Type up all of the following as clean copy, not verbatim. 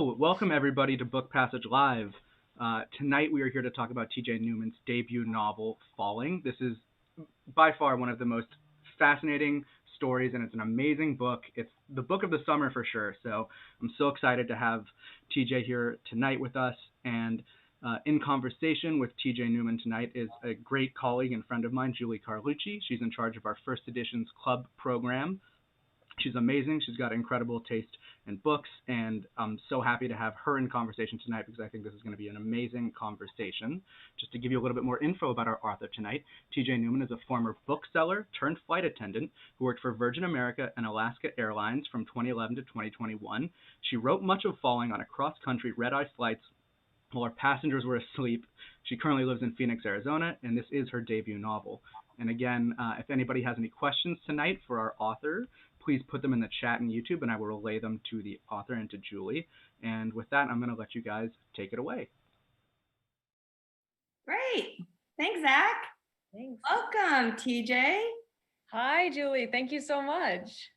Hello, welcome everybody to Book Passage Live. Tonight we are here to talk about T.J. Newman's debut novel, Falling. This is by far one of the most fascinating stories, and it's an amazing book. It's the book of the summer for sure, so I'm so excited to have T.J. here tonight with us. And in conversation with T.J. Newman tonight is a great colleague and friend of mine, Julie Carlucci. She's in charge of our First Editions Club program. She's amazing. She's got incredible taste in books, and I'm so happy to have her in conversation tonight because I think this is going to be an amazing conversation. Just to give you a little bit more info about our author tonight, T.J. Newman is a former bookseller turned flight attendant who worked for Virgin America and Alaska Airlines from 2011 to 2021. She wrote much of Falling on a cross-country red-eye flights while her passengers were asleep. She currently lives in Phoenix, Arizona, and this is her debut novel. And again, if anybody has any questions tonight for our author, please put them in the chat in YouTube, and I will relay them to the author and to Julie. And with that, I'm going to let you guys take it away. Great. Thanks, Zach. Thanks. Welcome, TJ. Hi, Julie. Thank you so much.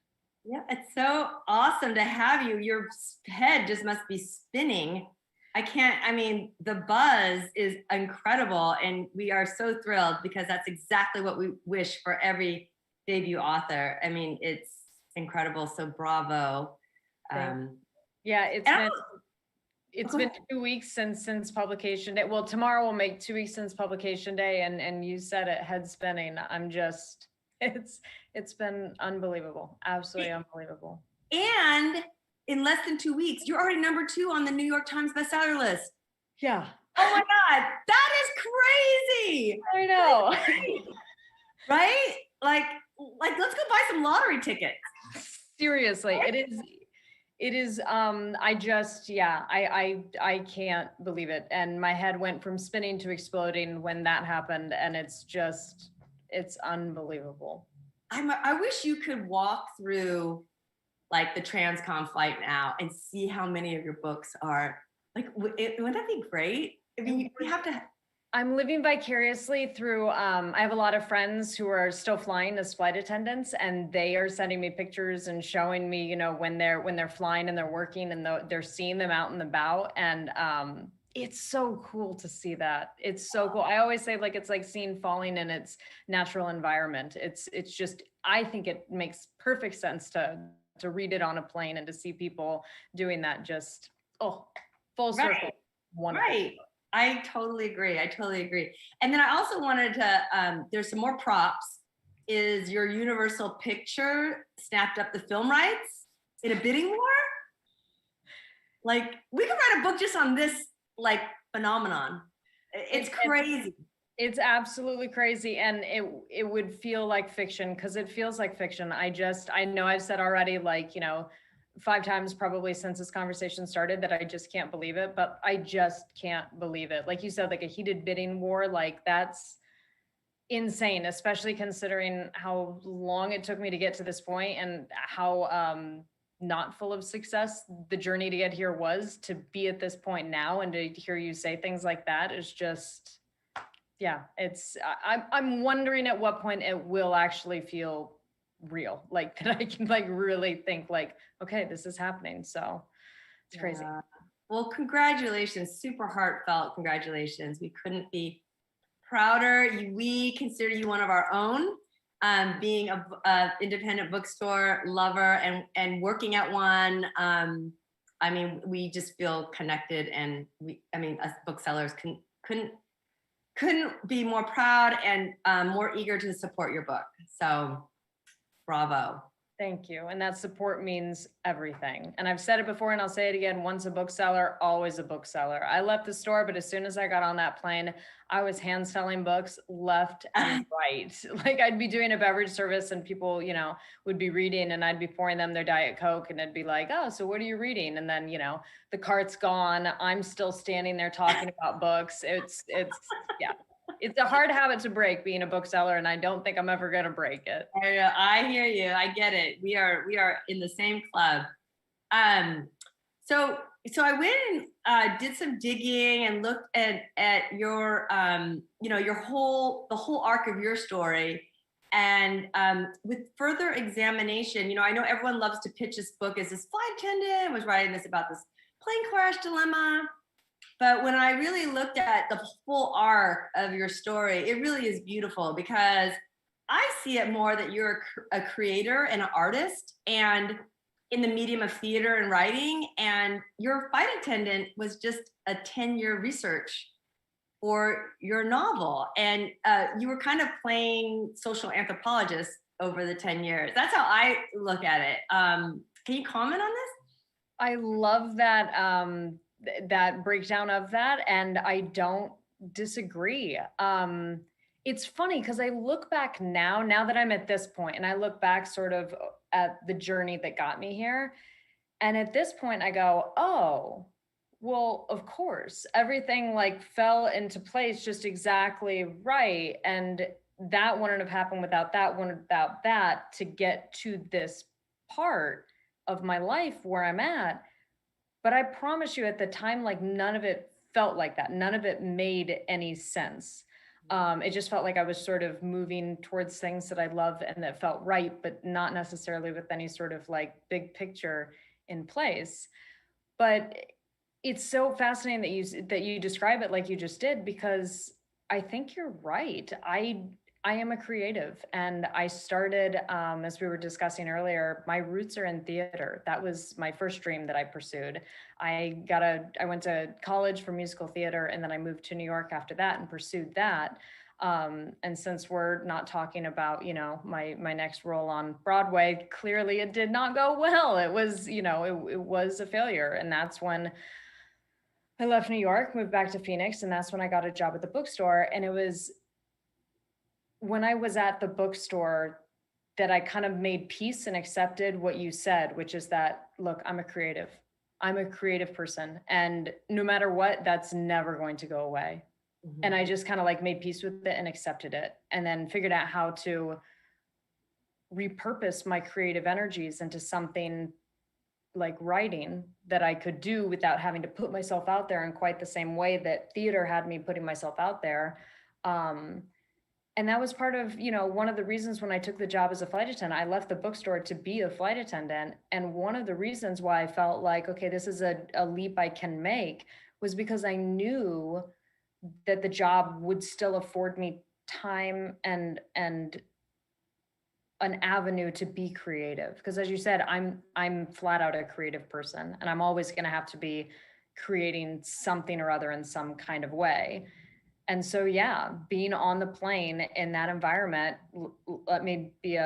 Yeah, it's so awesome to have you. Your head just must be spinning. The buzz is incredible, and we are so thrilled because that's exactly what we wish for every debut author. I mean, it's incredible. So bravo. Yeah, it's been 2 weeks since publication day. Well, tomorrow will make 2 weeks since publication day, and you said it, head spinning. It's been unbelievable, absolutely unbelievable. And in less than 2 weeks, you're already #2 on the New York Times bestseller list. Yeah. Oh my God, that is crazy. I know. Right? Like, let's go buy some lottery tickets. Seriously, it is, I can't believe it. And my head went from spinning to exploding when that happened. And it's unbelievable. I wish you could walk through like the Transcom flight now and see how many of your books are like, wouldn't that be great? I mean, you have to. I'm living vicariously through, I have a lot of friends who are still flying as flight attendants, and they are sending me pictures and showing me, you know, when they're flying and they're working and they're seeing them out and about. And it's so cool to see that. It's so cool. I always say, like, it's like seeing falling in its natural environment. It's just, I think it makes perfect sense to read it on a plane and to see people doing that. Just, full circle. Right. Wonderful. Right. I totally agree. And then I also wanted to, there's some more props. Is your Universal picture snapped up the film rights in a bidding war? Like, we could write a book just on this, like, phenomenon. It's crazy. It's absolutely crazy. And it would feel like fiction, because it feels like fiction. I know I've said already, like, you know, 5 times probably since this conversation started that I just can't believe it, but I just can't believe it. Like you said, like a heated bidding war, like that's insane, especially considering how long it took me to get to this point and how not full of success the journey to get here was. To be at this point now and to hear you say things like that is just, yeah, I'm wondering at what point it will actually feel real, like that I can like really think like, okay, this is happening. So it's crazy. Yeah. Well, congratulations, super heartfelt congratulations. We couldn't be prouder. We consider you one of our own, being a independent bookstore lover and working at one. I mean, we just feel connected, and us booksellers couldn't be more proud and more eager to support your book. So bravo. Thank you. And that support means everything. And I've said it before and I'll say it again, once a bookseller, always a bookseller. I left the store, but as soon as I got on that plane, I was hand selling books left and right. Like I'd be doing a beverage service and people, you know, would be reading and I'd be pouring them their Diet Coke and it'd be like, oh, so what are you reading? And then, you know, the cart's gone. I'm still standing there talking about books. It's yeah. It's a hard habit to break, being a bookseller, and I don't think I'm ever going to break it. I hear you. I get it. We are in the same club. So I went and did some digging and looked at your the whole arc of your story, and with further examination, you know, I know everyone loves to pitch this book as this flight attendant was writing this about this plane crash dilemma. But when I really looked at the full arc of your story, it really is beautiful because I see it more that you're a creator and an artist and in the medium of theater and writing, and your flight attendant was just a 10-year research for your novel. And you were kind of playing social anthropologist over the 10 years. That's how I look at it. Can you comment on this? I love that that breakdown of that, and I don't disagree. It's funny because I look back now that I'm at this point, and I look back sort of at the journey that got me here. And at this point I go, oh, well, of course, everything like fell into place just exactly right. And that wouldn't have happened without that to get to this part of my life where I'm at. But I promise you at the time, like none of it felt like that. None of it made any sense. It just felt like I was sort of moving towards things that I love and that felt right, but not necessarily with any sort of like big picture in place. But it's so fascinating that you describe it like you just did, because I think you're right. I am a creative, and I started, as we were discussing earlier, my roots are in theater. That was my first dream that I pursued. I went to college for musical theater, and then I moved to New York after that and pursued that. And since we're not talking about, my next role on Broadway, clearly it did not go well. It was, it was a failure. And that's when I left New York, moved back to Phoenix, and that's when I got a job at the bookstore. And it was when I was at the bookstore that I kind of made peace and accepted what you said, which is that, look, I'm a creative person. And no matter what, that's never going to go away. Mm-hmm. And I just kind of like made peace with it and accepted it, and then figured out how to repurpose my creative energies into something like writing that I could do without having to put myself out there in quite the same way that theater had me putting myself out there. And that was part of, one of the reasons when I took the job as a flight attendant, I left the bookstore to be a flight attendant. And one of the reasons why I felt like, okay, this is a leap I can make, was because I knew that the job would still afford me time and an avenue to be creative. Because as you said, I'm flat out a creative person, and I'm always going to have to be creating something or other in some kind of way. And so, yeah, being on the plane in that environment, let me be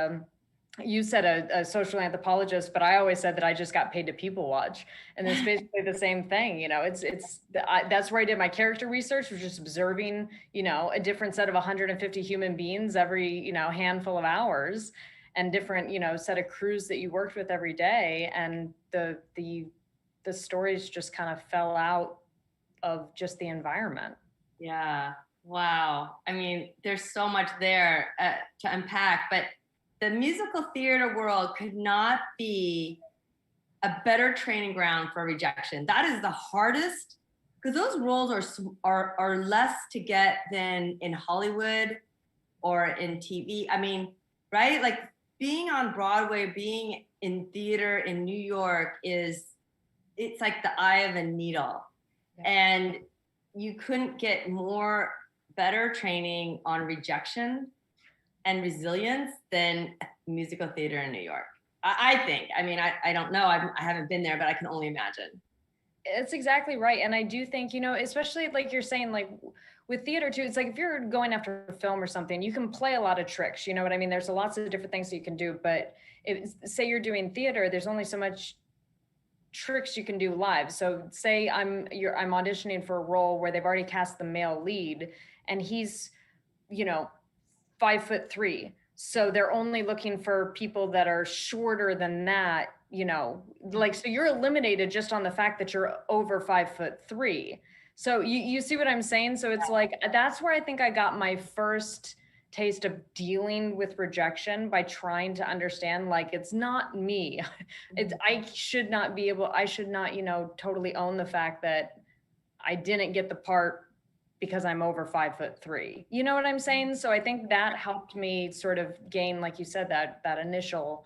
you said a social anthropologist, but I always said that I just got paid to people watch. And it's basically the same thing. That's where I did my character research, was just observing, a different set of 150 human beings every, handful of hours, and different, set of crews that you worked with every day. And the stories just kind of fell out of just the environment. Yeah. Wow. I mean, there's so much there to unpack, but the musical theater world could not be a better training ground for rejection. That is the hardest, because those roles are less to get than in Hollywood or in TV. I mean, right? Like being on Broadway, being in theater in New York it's like the eye of a needle. Yeah. And you couldn't get better training on rejection and resilience than musical theater in New York. I think. I mean, I don't know. I haven't been there, but I can only imagine. It's exactly right. And I do think, especially like you're saying, like with theater too, it's like if you're going after a film or something, you can play a lot of tricks. You know what I mean? There's lots of different things that you can do. But say you're doing theater, there's only so much tricks you can do live. So say I'm auditioning for a role where they've already cast the male lead, and he's 5'3". So they're only looking for people that are shorter than that, so you're eliminated just on the fact that you're over 5'3". So you see what I'm saying? So it's like, that's where I think I got my first taste of dealing with rejection, by trying to understand, like, it's not me. I should not, totally own the fact that I didn't get the part because I'm over 5'3". You know what I'm saying? So I think that helped me sort of gain, like you said, that initial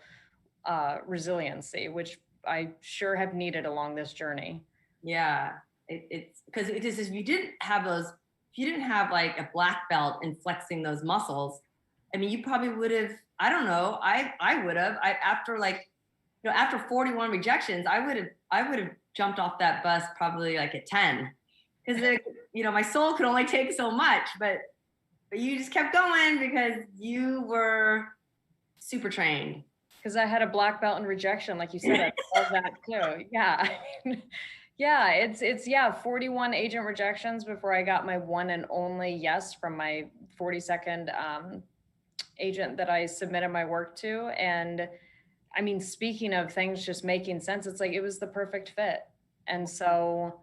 resiliency, which I sure have needed along this journey. Yeah, it's because it is, if you didn't have those, if you didn't have like a black belt and flexing those muscles, I mean, you probably would have, I don't know, I would have, after like, after 41 rejections, I would have jumped off that bus probably like at 10, because my soul could only take so much, but you just kept going because you were super trained. Because I had a black belt in rejection, like you said, I love that too. Yeah. Yeah, it's 41 agent rejections before I got my one and only yes from my 42nd agent that I submitted my work to. And I mean, speaking of things just making sense, it's like it was the perfect fit. And so,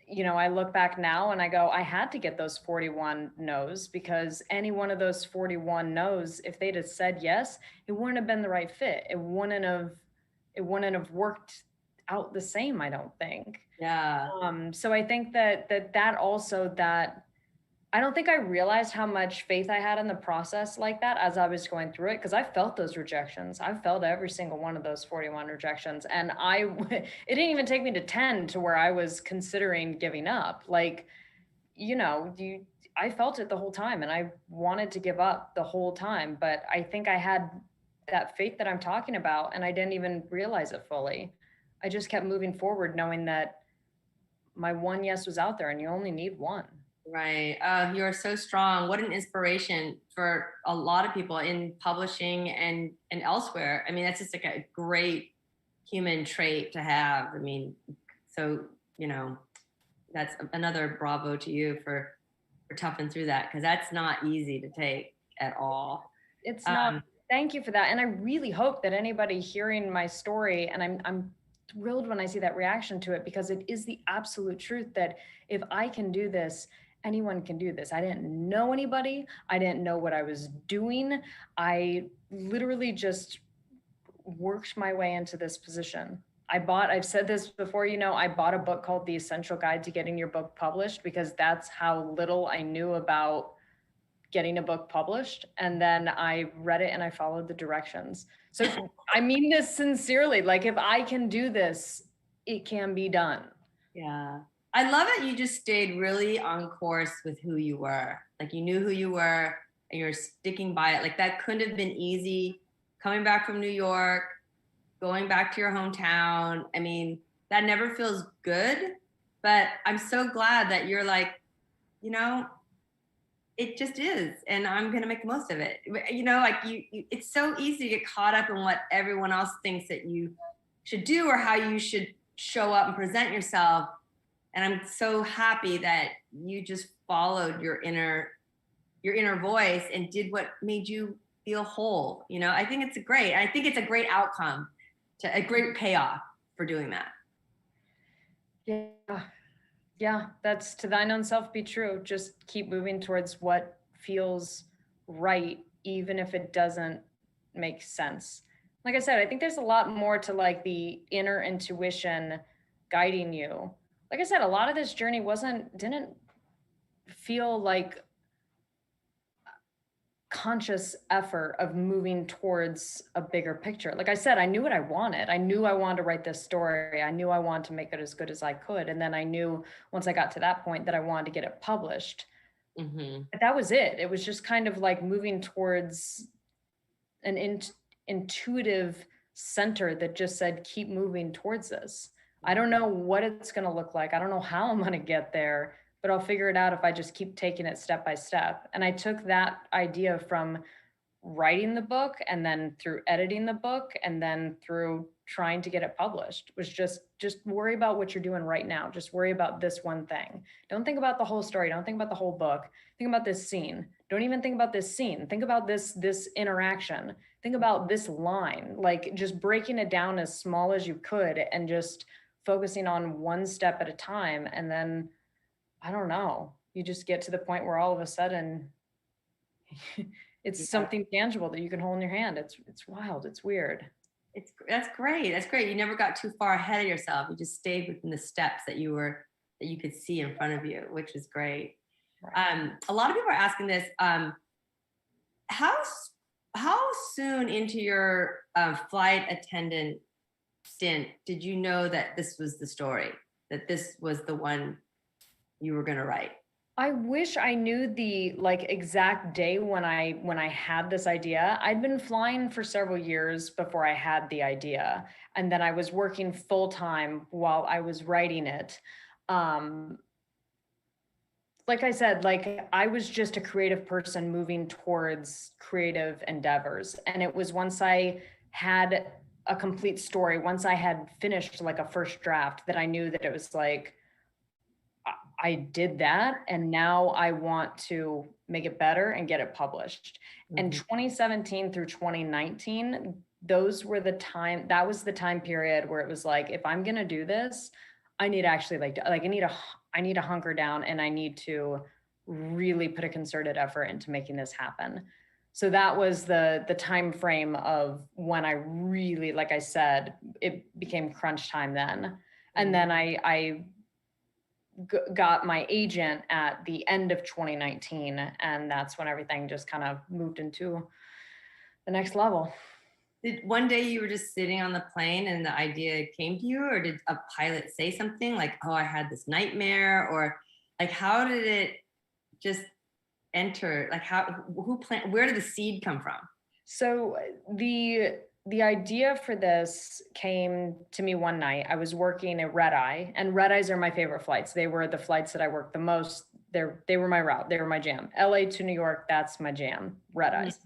I look back now and I go, I had to get those 41 no's, because any one of those 41 no's, if they'd have said yes, it wouldn't have been the right fit. It wouldn't have worked out the same, I don't think. Yeah. So I think that also, that I don't think I realized how much faith I had in the process like that as I was going through it, because I felt those rejections. I felt every single one of those 41 rejections. And it didn't even take me to 10 to where I was considering giving up. Like, I felt it the whole time and I wanted to give up the whole time. But I think I had that faith that I'm talking about and I didn't even realize it fully. I just kept moving forward knowing that my one yes was out there and you only need one. Right. You are so strong. What an inspiration for a lot of people in publishing and elsewhere. I mean, that's just like a great human trait to have. I mean, so, that's another bravo to you for toughing through that, because that's not easy to take at all. It's not. Thank you for that. And I really hope that anybody hearing my story, and I'm thrilled when I see that reaction to it, because it is the absolute truth that if I can do this, anyone can do this. I didn't know anybody. I didn't know what I was doing. I literally just worked my way into this position. I've said this before, I bought a book called The Essential Guide to Getting Your Book Published, because that's how little I knew about getting a book published. And then I read it and I followed the directions. So I mean this sincerely. Like, if I can do this, it can be done. Yeah. I love it. You just stayed really on course with who you were. Like, you knew who you were and you're sticking by it. Like, that couldn't have been easy. Coming back from New York, going back to your hometown. I mean, that never feels good, but I'm so glad that you're like, it just is, and I'm going to make the most of it. Like it's so easy to get caught up in what everyone else thinks that you should do or how you should show up and present yourself. And I'm so happy that you just followed your inner voice and did what made you feel whole. I think it's a great outcome, a great payoff for doing that. Yeah, that's to thine own self be true. Just keep moving towards what feels right, even if it doesn't make sense. Like I said, I think there's a lot more to like the inner intuition guiding you. Like I said, a lot of this journey didn't feel like conscious effort of moving towards a bigger picture. Like I said, I knew what I wanted. I knew I wanted to write this story. I knew I wanted to make it as good as I could. And then I knew once I got to that point that I wanted to get it published. Mm-hmm. But that was it. It was just kind of like moving towards an intuitive center that just said, keep moving towards this. I don't know what it's going to look like. I don't know how I'm going to get there, but I'll figure it out if I just keep taking it step by step. And I took that idea from writing the book and then through editing the book and then through trying to get it published, was just worry about what you're doing right now. Just worry about this one thing. Don't think about the whole story. Don't think about the whole book. Think about this scene. Don't even think about this scene. Think about this interaction. Think about this line, like just breaking it down as small as you could and just focusing on one step at a time. And then I don't know, you just get to the point where all of a sudden it's something tangible that you can hold in your hand. It's wild. It's weird. That's great. That's great. You never got too far ahead of yourself. You just stayed within the steps that you could see in front of you, which is great. Right. A lot of people are asking this, how soon into your flight attendant stint did you know that this was the story? that this was the one you were going to write? I wish I knew the exact day when I had this idea. I'd been flying for several years before I had the idea, and then I was working full time while I was writing it. Like I said, I was just a creative person moving towards creative endeavors, and it was once I had a complete story, once I had finished like a first draft, that I knew that it was like, I did that, and now I want to make it better and get it published. And 2017 through 2019, those were that was the time period where it was like, if I'm gonna do this, I need to actually I need to hunker down, and I need to really put a concerted effort into making this happen. So that was the time frame of when I really, like I said, it became crunch time then. And then I got my agent at the end of 2019, and that's when everything just kind of moved into the next level. Did one day you were just sitting on the plane and the idea came to you, or did a pilot say something like, oh, I had this nightmare, or like, how did it just enter? Like, where did the seed come from? So the idea for this came to me one night. I was working a red eye, and red eyes are my favorite flights. They were the flights that I worked the most. They were my route. They were my jam. LA to New York, that's my jam, red eyes.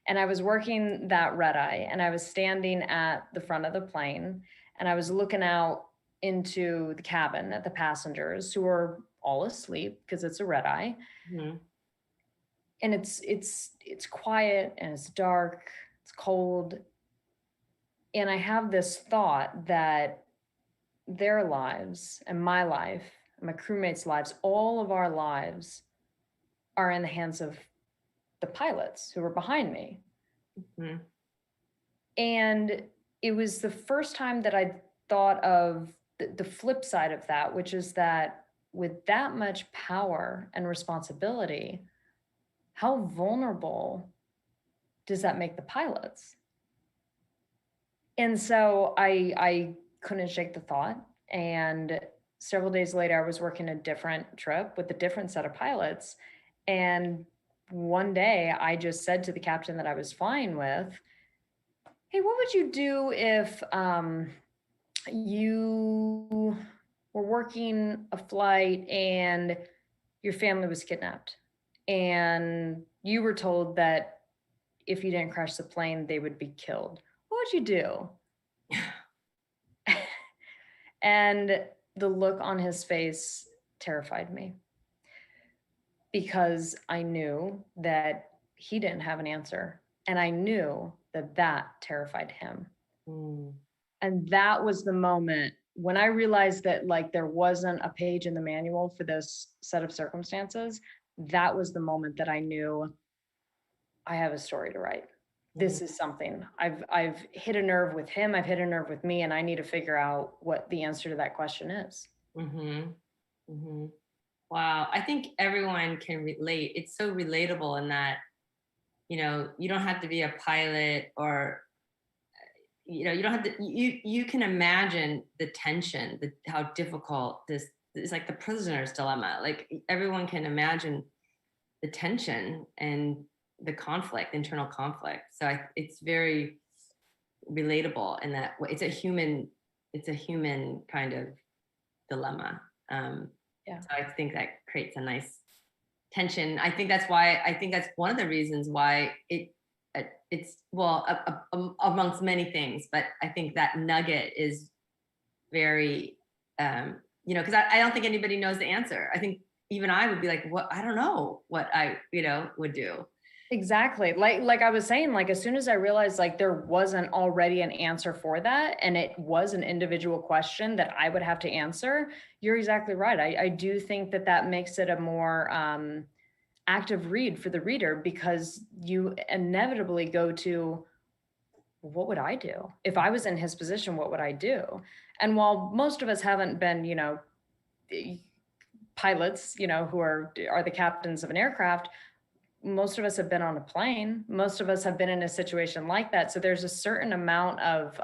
And I was working that red eye, and I was standing at the front of the plane, and I was looking out into the cabin at the passengers who were all asleep because it's a red eye. And it's quiet, and it's dark, it's cold. And I have this thought that their lives and my life, and my crewmates' lives, all of our lives are in the hands of the pilots who were behind me. And it was the first time that I thought of the flip side of that, which is that with that much power and responsibility, how vulnerable does that make the pilots? And so I couldn't shake the thought. And several days later, I was working a different trip with a different set of pilots. And one day I just said to the captain that I was flying with, hey, what would you do if you were working a flight and your family was kidnapped, and you were told that if you didn't crash the plane, they would be killed? What would you do? And the look on his face terrified me, because I knew that he didn't have an answer, and I knew that that terrified him. And that was the moment when I realized that there wasn't a page in the manual for this set of circumstances. That was the moment that I knew I have a story to write. This is something I've hit a nerve with him. I've hit a nerve with me, and I need to figure out what the answer to that question is. Wow. I think everyone can relate. It's so relatable in that, you don't have to be a pilot, or, you don't have to, you can imagine the tension, how difficult this is, like the prisoner's dilemma. Like, everyone can imagine the tension and the conflict, internal conflict. So it's very relatable in that it's a human kind of dilemma. So I think that creates a nice tension. I think that's one of the reasons why it's amongst many things, but I think that nugget is very, because I don't think anybody knows the answer. I think even I would be like, what? I don't know what I, would do. Exactly. Like I was saying, as soon as I realized there wasn't already an answer for that, and it was an individual question that I would have to answer, you're exactly right. I do think that makes it a more active read for the reader, because you inevitably go to, what would I do? If I was in his position, what would I do? And while most of us haven't been, pilots, who are the captains of an aircraft, most of us have been on a plane. Most of us have been in a situation like that. So there's a certain amount of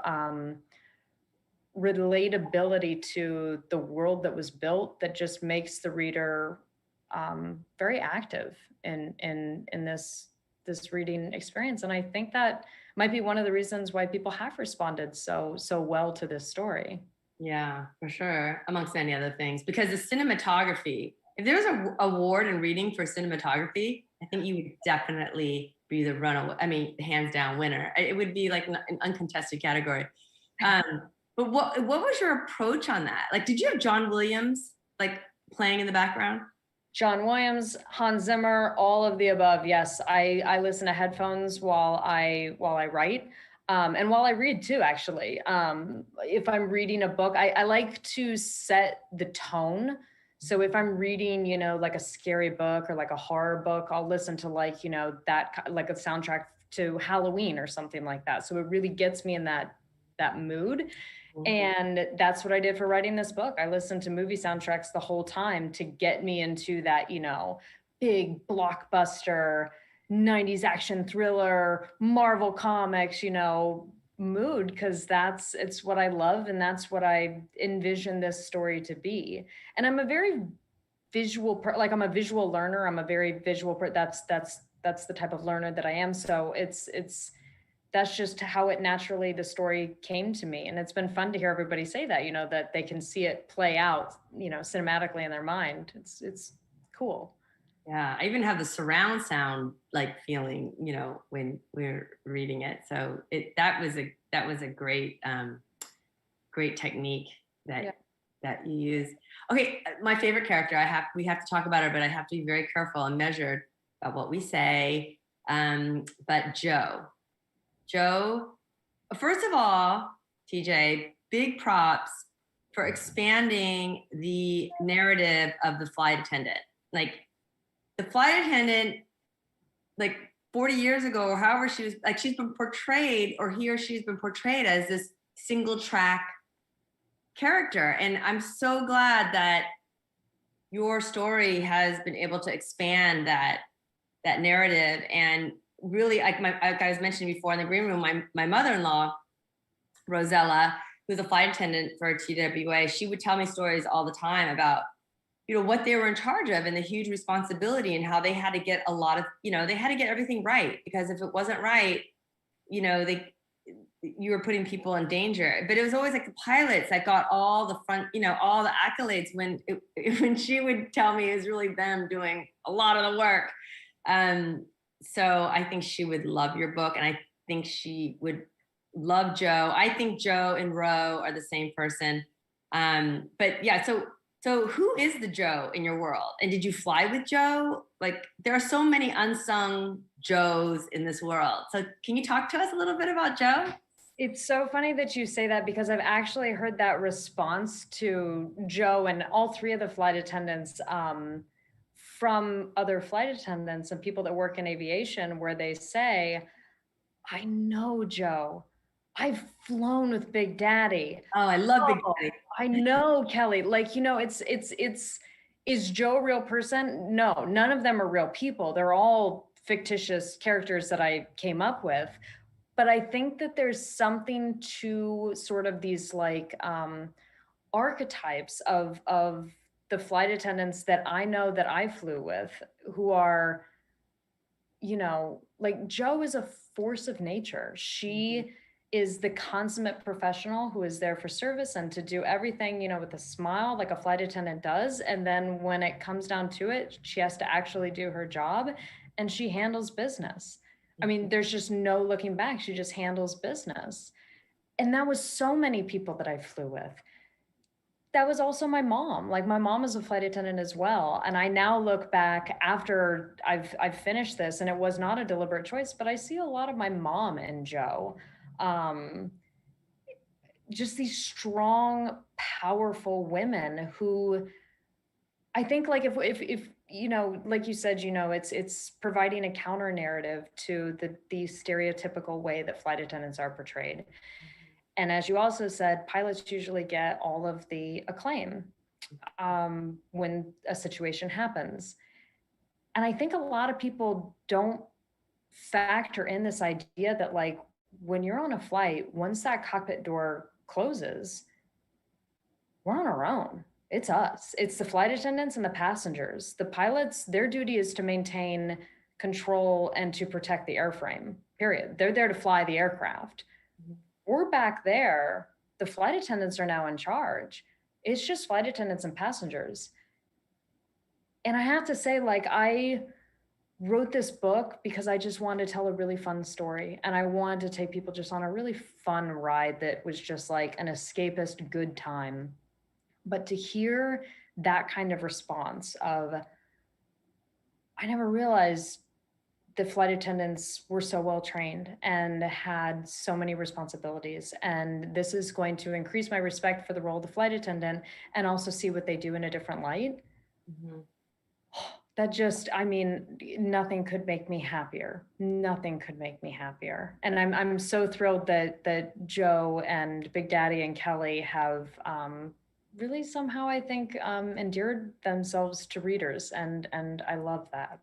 relatability to the world that was built that just makes the reader very active in this reading experience. And I think that might be one of the reasons why people have responded so well to this story. Yeah, for sure. Amongst many other things, because the cinematography, if there was an award in reading for cinematography, I think you would definitely be the runaway. I mean, hands down winner. It would be like an uncontested category. But what was your approach on that? Like, did you have John Williams like playing in the background? John Williams, Hans Zimmer, all of the above. Yes, I listen to headphones while I write. And while I read too, actually. If I'm reading a book, I like to set the tone. So if I'm reading, you know, like a scary book or like a horror book, I'll listen to like, you know, that like a soundtrack to Halloween or something like that. So it really gets me in that mood. And that's what I did for writing this book. I listened to movie soundtracks the whole time to get me into that, you know, big blockbuster 90s action thriller, Marvel comics, you know, mood, because it's what I love and that's what I envision this story to be. And I'm a very visual like I'm a visual learner. I'm a very visual that's the type of learner that I am. So that's just how it naturally, the story came to me. And it's been fun to hear everybody say that, you know, that they can see it play out, you know, cinematically in their mind. It's cool. Yeah, I even have the surround sound like feeling, you know, when we're reading it. So that was a great great technique that you use. Okay, my favorite character, we have to talk about her, but I have to be very careful and measured about what we say. But Joe, first of all, TJ, big props for expanding the narrative of the flight attendant. Like the flight attendant, like 40 years ago, or however she was, like she's been portrayed, or he or she's been portrayed as this single track character. And I'm so glad that your story has been able to expand that narrative. And really, like I was mentioning before in the green room, my mother-in-law, Rosella, who's a flight attendant for TWA, she would tell me stories all the time about, you know, what they were in charge of and the huge responsibility and how they had to get a lot of, you know, they had to get everything right, because if it wasn't right, you know, you were putting people in danger. But it was always like the pilots that got all the front, you know, all the accolades when she would tell me it was really them doing a lot of the work. So I think she would love your book, and I think she would love Joe. I think Joe and Ro are the same person. But yeah, so who is the Joe in your world? And did you fly with Joe? Like, there are so many unsung Joes in this world. So can you talk to us a little bit about Joe? It's so funny that you say that, because I've actually heard that response to Joe and all three of the flight attendants from other flight attendants and people that work in aviation, where they say, I know Joe. I've flown with Big Daddy. Oh, I love Big Daddy. I know Kelly. Like, you know, is Joe a real person? No, none of them are real people. They're all fictitious characters that I came up with. But I think that there's something to sort of these like archetypes of the flight attendants that I know that I flew with, who are, you know, like Joe is a force of nature. She is the consummate professional who is there for service and to do everything, you know, with a smile like a flight attendant does. And then when it comes down to it, she has to actually do her job, and she handles business. I mean, there's just no looking back. She just handles business. And that was so many people that I flew with. That was also my mom. Like, my mom is a flight attendant as well. And I now look back after I've finished this, and it was not a deliberate choice, but I see a lot of my mom and Joe. Just these strong, powerful women who I think, like, if you know, like you said, you know, it's providing a counter narrative to the stereotypical way that flight attendants are portrayed. And as you also said, pilots usually get all of the acclaim when a situation happens. And I think a lot of people don't factor in this idea that, like, when you're on a flight, once that cockpit door closes, we're on our own. It's us. It's the flight attendants and the passengers. The pilots, their duty is to maintain control and to protect the airframe, period. They're there to fly the aircraft. We're back there. The flight attendants are now in charge. It's just flight attendants and passengers. And I have to say, like, I wrote this book because I just wanted to tell a really fun story. And I wanted to take people just on a really fun ride that was just like an escapist good time. But to hear that kind of response of, I never realized the flight attendants were so well trained and had so many responsibilities. And this is going to increase my respect for the role of the flight attendant and also see what they do in a different light. Mm-hmm. That just, I mean, nothing could make me happier. Nothing could make me happier. And I'm so thrilled that Joe and Big Daddy and Kelly have really somehow, I think, endeared themselves to readers. And I love that.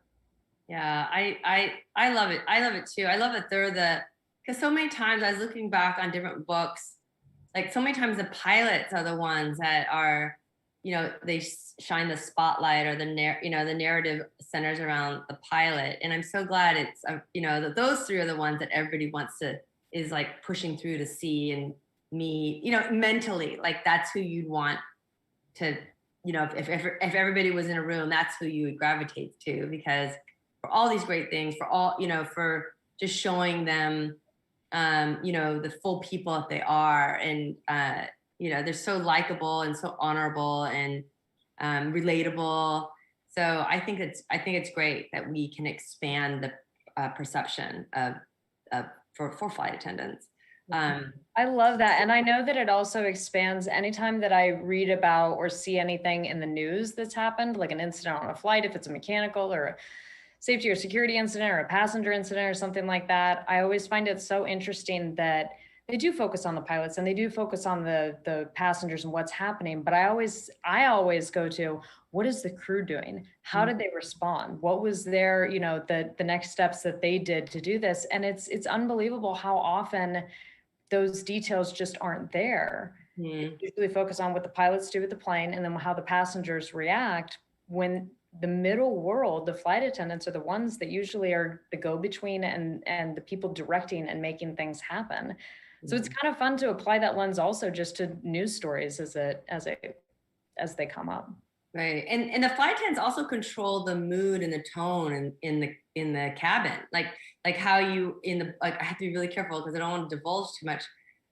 Yeah, I love it. I love it too. I love that because so many times I was looking back on different books, like so many times the pilots are the ones that are, they shine the spotlight, or the narrative centers around the pilot. And I'm so glad it's, that those three are the ones that everybody is like pushing through to see and meet, mentally, like that's who you'd want to, if everybody was in a room, that's who you would gravitate to, because for all these great things, for all, for just showing them, the full people that they are. And, they're so likable and so honorable and relatable. So I think it's great that we can expand the perception for flight attendants. I love that. And I know that it also expands anytime that I read about or see anything in the news that's happened, like an incident on a flight, if it's a mechanical or a safety or security incident or a passenger incident or something like that. I always find it so interesting that they do focus on the pilots and they do focus on the passengers and what's happening. But I always go to, what is the crew doing? How did they respond? What was their, the next steps that they did to do this? And it's unbelievable how often those details just aren't there. You usually focus on what the pilots do with the plane and then how the passengers react. When the middle world, the flight attendants are the ones that usually are the go-between and the people directing and making things happen. So it's kind of fun to apply that lens also just to news stories as they come up. Right. And the flight attendants also control the mood and the tone in the cabin. Like how you I have to be really careful because I don't want to divulge too much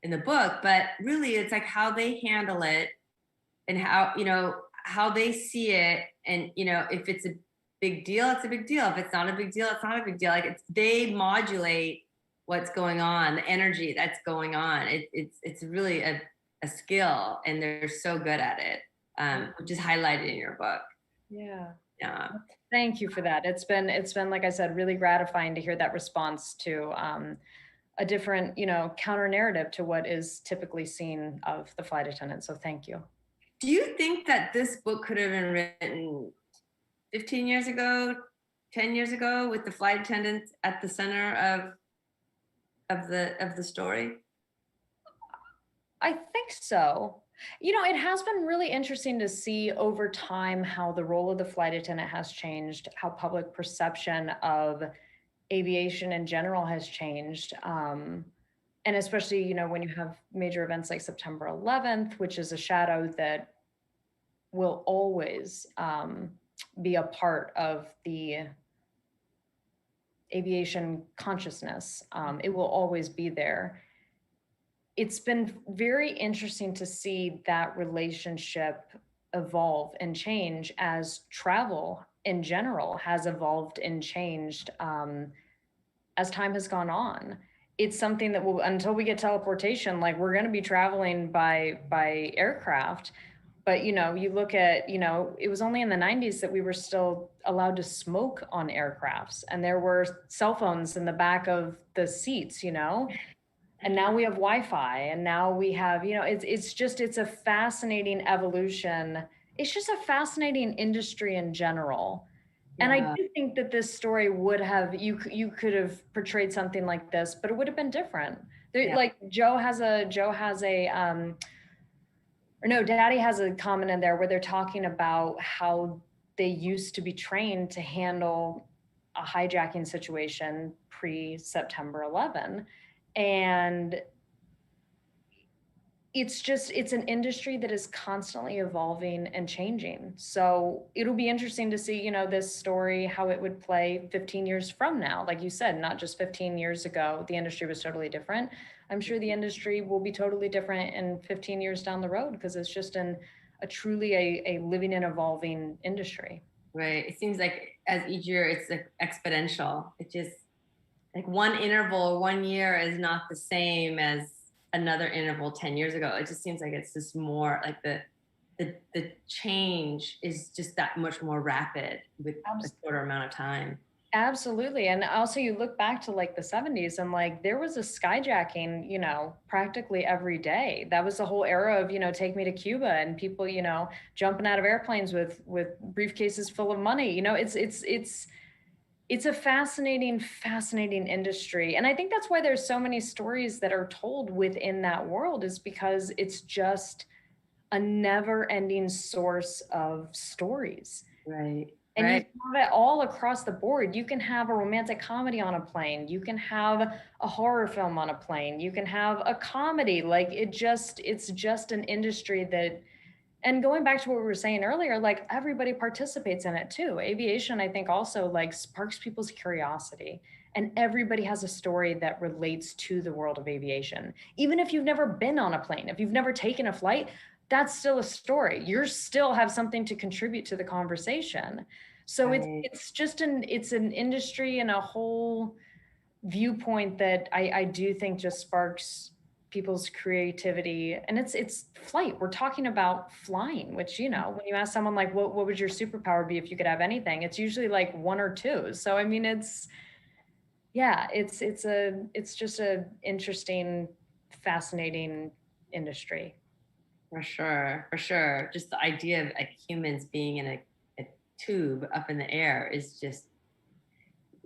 in the book, but really it's like how they handle it and how they see it. And, if it's a big deal, it's a big deal. If it's not a big deal, it's not a big deal. Like they modulate what's going on, the energy that's going on. It's really a skill, and they're so good at it, which is highlighted in your book. Yeah. Yeah. Thank you for that. It's been, like I said, really gratifying to hear that response to a different, counter narrative to what is typically seen of the flight attendant. So thank you. Do you think that this book could have been written 15 years ago, 10 years ago, with the flight attendants at the center of the story? I think so. It has been really interesting to see over time how the role of the flight attendant has changed, how public perception of aviation in general has changed. And especially, when you have major events like September 11th, which is a shadow that will always be a part of the aviation consciousness. It will always be there. It's been very interesting to see that relationship evolve and change as travel in general has evolved and changed as time has gone on. It's something that will, until we get teleportation, like we're going to be traveling by aircraft. But, you look at, it was only in the 90s that we were still allowed to smoke on aircrafts, and there were cell phones in the back of the seats, and now we have Wi-Fi, and now we have, it's a fascinating evolution. It's just a fascinating industry in general. Yeah. And I do think that this story would have, you could have portrayed something like this, but it would have been different. Like Joe has a or no, Daddy has a comment in there where they're talking about how they used to be trained to handle a hijacking situation pre-September 11. And it's an industry that is constantly evolving and changing. So it'll be interesting to see, this story, how it would play 15 years from now. Like you said, not just 15 years ago, the industry was totally different. I'm sure the industry will be totally different in 15 years down the road, because it's just a truly a living and evolving industry. Right. It seems like as each year it's like exponential. It just like one interval, 1 year is not the same as another interval 10 years ago. It just seems like it's just more like the change is just that much more rapid with a shorter amount of time. Absolutely. And also you look back to like the 70s and like there was a skyjacking, practically every day. That was the whole era of, take me to Cuba, and people, jumping out of airplanes with briefcases full of money. It's a fascinating industry. And I think that's why there's so many stories that are told within that world, is because it's just a never ending source of stories. Right. And right. You have it all across the board. You can have a romantic comedy on a plane. You can have a horror film on a plane. You can have a comedy. Like it's just an industry that, and going back to what we were saying earlier, like everybody participates in it too. Aviation, I think, also like sparks people's curiosity, and everybody has a story that relates to the world of aviation. Even if you've never been on a plane, if you've never taken a flight, that's still a story. You still have something to contribute to the conversation. So right. it's an industry and a whole viewpoint that I do think just sparks people's creativity. And it's flight. We're talking about flying, which, when you ask someone like, what would your superpower be if you could have anything? It's usually like one or two. So, I mean, it's just a interesting, fascinating industry. For sure. Just the idea of like humans being in a tube up in the air is just,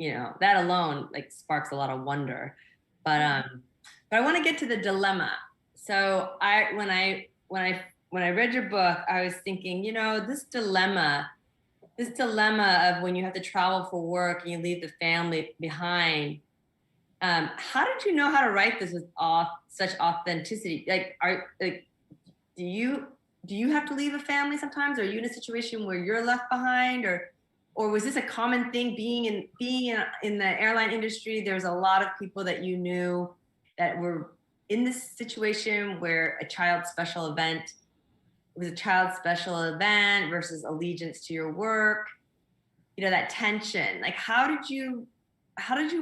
that alone like sparks a lot of wonder. But I want to get to the dilemma. So when I read your book, I was thinking, this dilemma of when you have to travel for work and you leave the family behind. How did you know how to write this with such authenticity? Do you have to leave a family sometimes? Are you in a situation where you're left behind, or was this a common thing being in the airline industry? There's a lot of people that you knew that were in this situation where a child special event versus allegiance to your work, that tension. Like how did you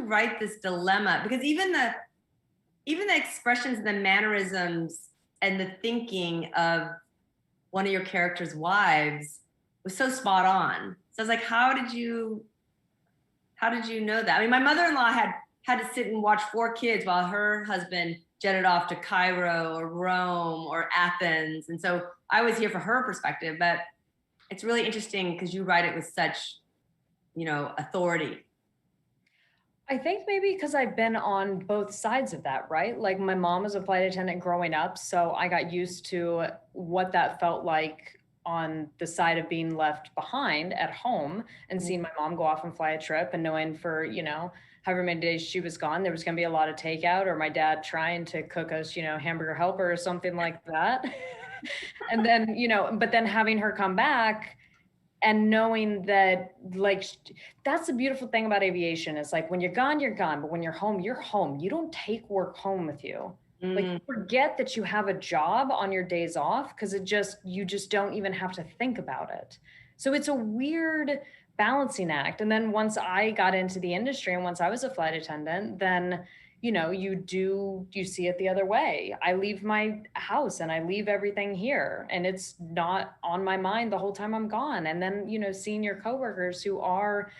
write this dilemma? Because even the expressions and the mannerisms and the thinking of one of your character's wives was so spot on. So I was like, how did you know that? I mean, my mother-in-law had to sit and watch 4 kids while her husband jetted off to Cairo or Rome or Athens. And so I was here for her perspective, but it's really interesting because you write it with such, authority. I think maybe because I've been on both sides of that, right? Like my mom was a flight attendant growing up, so I got used to what that felt like on the side of being left behind at home and seeing my mom go off and fly a trip and knowing for, however many days she was gone, there was going to be a lot of takeout, or my dad trying to cook us, hamburger helper or something like that. And then, but then having her come back and knowing that, like, that's the beautiful thing about aviation is like when you're gone, you're gone. But when you're home, you're home. You don't take work home with you. Like you forget that you have a job on your days off because you just don't even have to think about it. So it's a weird balancing act. And then once I got into the industry and once I was a flight attendant, then you see it the other way. I leave my house and I leave everything here and it's not on my mind the whole time I'm gone. And then, seeing your coworkers who are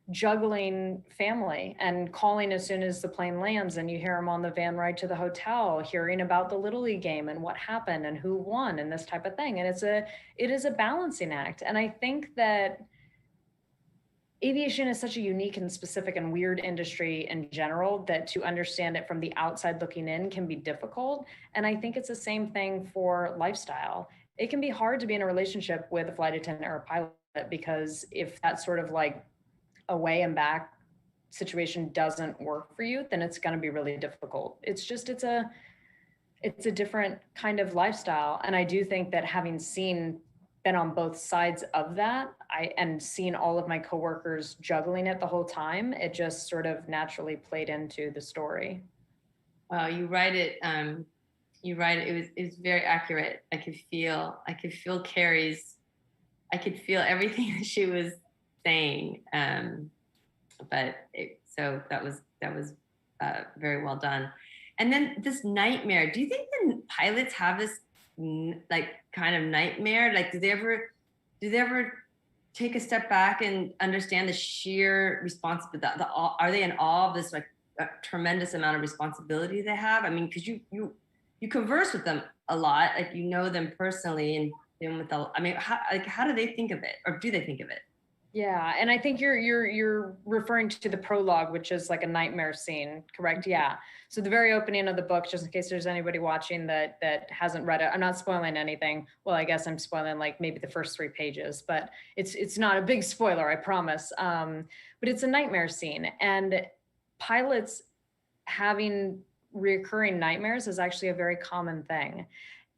juggling family and calling as soon as the plane lands and you hear them on the van ride to the hotel, hearing about the Little League game and what happened and who won and this type of thing. And it is a balancing act. And I think that aviation is such a unique and specific and weird industry in general that to understand it from the outside looking in can be difficult. And I think it's the same thing for lifestyle. it can be hard to be in a relationship with a flight attendant or a pilot, because if that sort of like away and back situation doesn't work for you, then it's going to be really difficult. It's a different kind of lifestyle. And I do think that having been on both sides of that, and seen all of my coworkers juggling it the whole time, it just sort of naturally played into the story. Wow, you write it. It was very accurate. I could feel Carrie's, I could feel everything that she was saying. So that was very well done. And then this nightmare. Do you think the pilots have this like kind of nightmare? Like, do they ever take a step back and understand the sheer responsibility? Are they in awe of this like tremendous amount of responsibility they have? I mean, because you converse with them a lot, like you know them personally, and dealing with how do they think of it, or do they think of it? Yeah, and I think you're referring to the prologue, which is like a nightmare scene, correct? Yeah. So the very opening of the book, just in case there's anybody watching that hasn't read it, I'm not spoiling anything. Well, I guess I'm spoiling like maybe the first 3 pages, but it's not a big spoiler, I promise. But it's a nightmare scene, and pilots having reoccurring nightmares is actually a very common thing.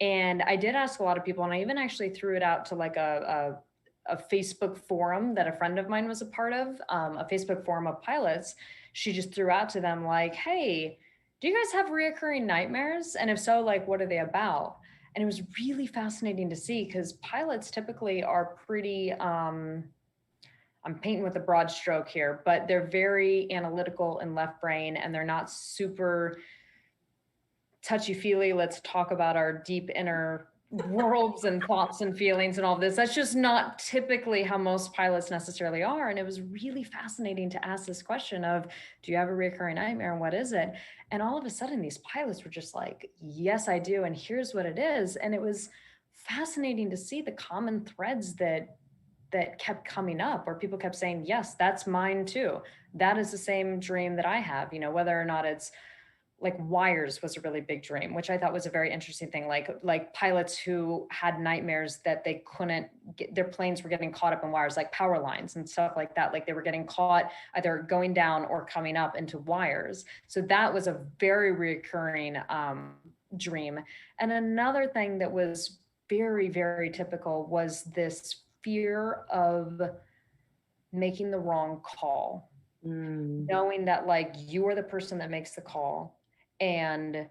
And I did ask a lot of people, and I even actually threw it out to like a Facebook forum that a friend of mine was a part of, a Facebook forum of pilots. She just threw out to them like, hey, do you guys have reoccurring nightmares? And if so, like, what are they about? And it was really fascinating to see, because pilots typically are pretty, I'm painting with a broad stroke here, but they're very analytical and left brain, and they're not super touchy-feely. Let's talk about our deep inner worlds and thoughts and feelings and all of this. That's just not typically how most pilots necessarily are. And it was really fascinating to ask this question of, do you have a recurring nightmare and what is it? And all of a sudden these pilots were just like, yes, I do. And here's what it is. And it was fascinating to see the common threads that kept coming up, where people kept saying, yes, that's mine too. That is the same dream that I have, whether or not it's like wires was a really big dream, which I thought was a very interesting thing. Like pilots who had nightmares that they couldn't get, their planes were getting caught up in wires, like power lines and stuff like that. Like they were getting caught either going down or coming up into wires. So that was a very recurring dream. And another thing that was very, very typical was this fear of making the wrong call. Knowing that like you are the person that makes the call, and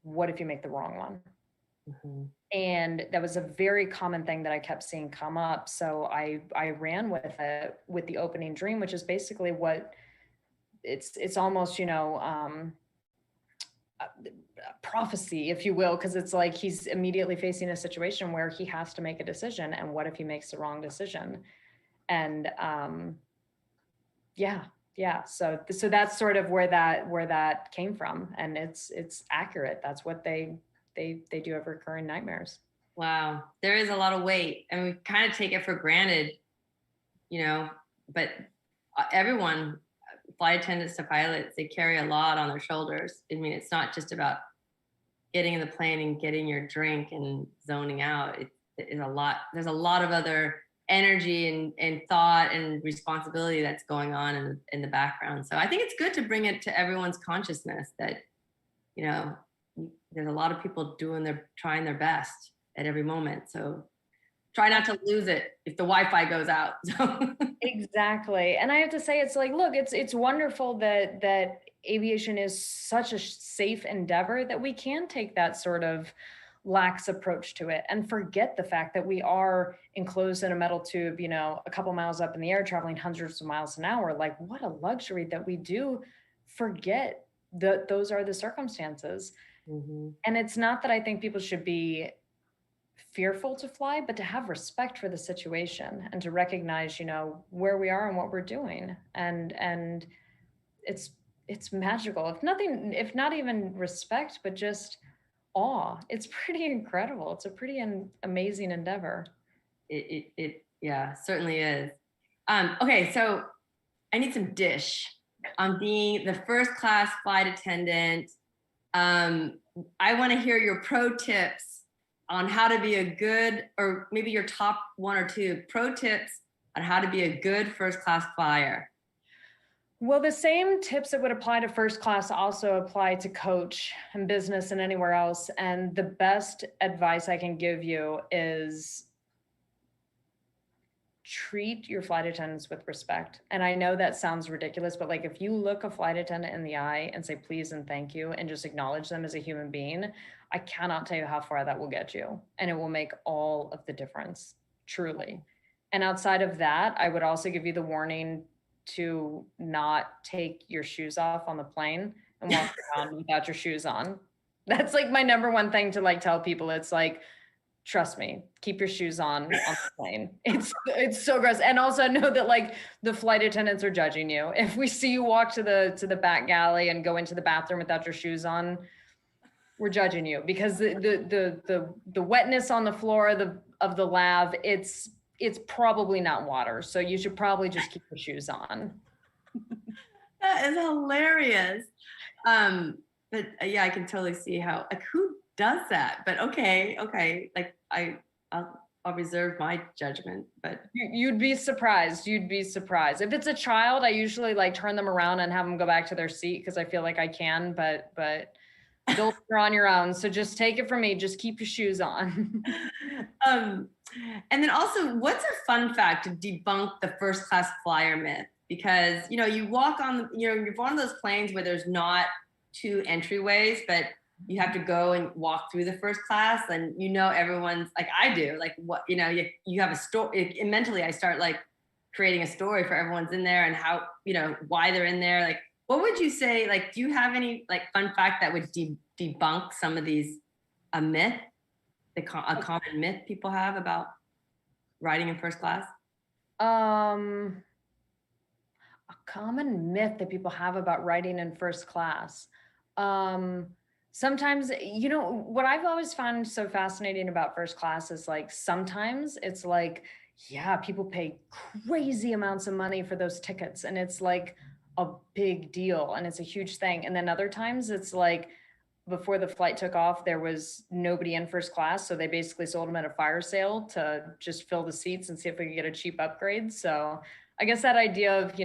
what if you make the wrong one? And that was a very common thing that I kept seeing come up. So I ran with it, with the opening dream, which is basically what it's almost, a prophecy, if you will, because it's like he's immediately facing a situation where he has to make a decision, and what if he makes the wrong decision? And yeah. So that's sort of where that came from, and it's accurate. That's what they do have recurring nightmares. Wow, there is a lot of weight, and we kind of take it for granted, but everyone, flight attendants to pilots, they carry a lot on their shoulders. I mean, it's not just about getting in the plane and getting your drink and zoning out. It's a lot. There's a lot of other energy and thought and responsibility that's going on in the background. So I think it's good to bring it to everyone's consciousness that, there's a lot of people trying their best at every moment. So try not to lose it if the Wi-Fi goes out. Exactly. And I have to say, it's like, look, it's wonderful that aviation is such a safe endeavor that we can take that sort of lax approach to it and forget the fact that we are enclosed in a metal tube, a couple miles up in the air, traveling hundreds of miles an hour. Like, what a luxury that we do forget that those are the circumstances. And it's not that I think people should be fearful to fly, but to have respect for the situation and to recognize, where we are and what we're doing. And it's magical. If not even respect, but just awe. It's pretty incredible. It's a pretty amazing endeavor. It certainly is. Okay, so I need some dish on being the first class flight attendant. I want to hear your pro tips on how to be a good, or maybe your top 1 or 2 pro tips on how to be a good first class flyer? Well, the same tips that would apply to first class also apply to coach and business and anywhere else. And the best advice I can give you is treat your flight attendants with respect. And I know that sounds ridiculous, but like if you look a flight attendant in the eye and say please and thank you and just acknowledge them as a human being, I cannot tell you how far that will get you. And it will make all of the difference, truly. And outside of that, I would also give you the warning to not take your shoes off on the plane and walk around without your shoes on. That's like my number one thing to like tell people. It's like, trust me, keep your shoes on the plane. It's so gross. And also know that like the flight attendants are judging you. If we see you walk to the back galley and go into the bathroom without your shoes on, we're judging you because the wetness on the floor of the lab, it's probably not water. So you should probably just keep your shoes on. That is hilarious. But yeah, I can totally see how, like, who does that? But okay. Like I'll reserve my judgment, but you'd be surprised. If it's a child, I usually like turn them around and have them go back to their seat because I feel like I can, but adults are on your own. So just take it from me. Just keep your shoes on. And then also, what's a fun fact to debunk the first class flyer myth? Because, you walk on, you're one of those planes where there's not 2 entryways, but you have to go and walk through the first class, and everyone's like, I do, like, what, you have a story. And mentally I start like creating a story for everyone's in there and how, why they're in there. Like, what would you say, like, do you have any like fun fact that would debunk some of these, a myth, a common myth people have about riding in first class? A common myth that people have about riding in first class. Sometimes, what I've always found so fascinating about first class is like, sometimes it's like, yeah, people pay crazy amounts of money for those tickets. And it's like a big deal and it's a huge thing. And then other times it's like, before the flight took off, there was nobody in first class. So they basically sold them at a fire sale to just fill the seats and see if we could get a cheap upgrade. So I guess that idea of,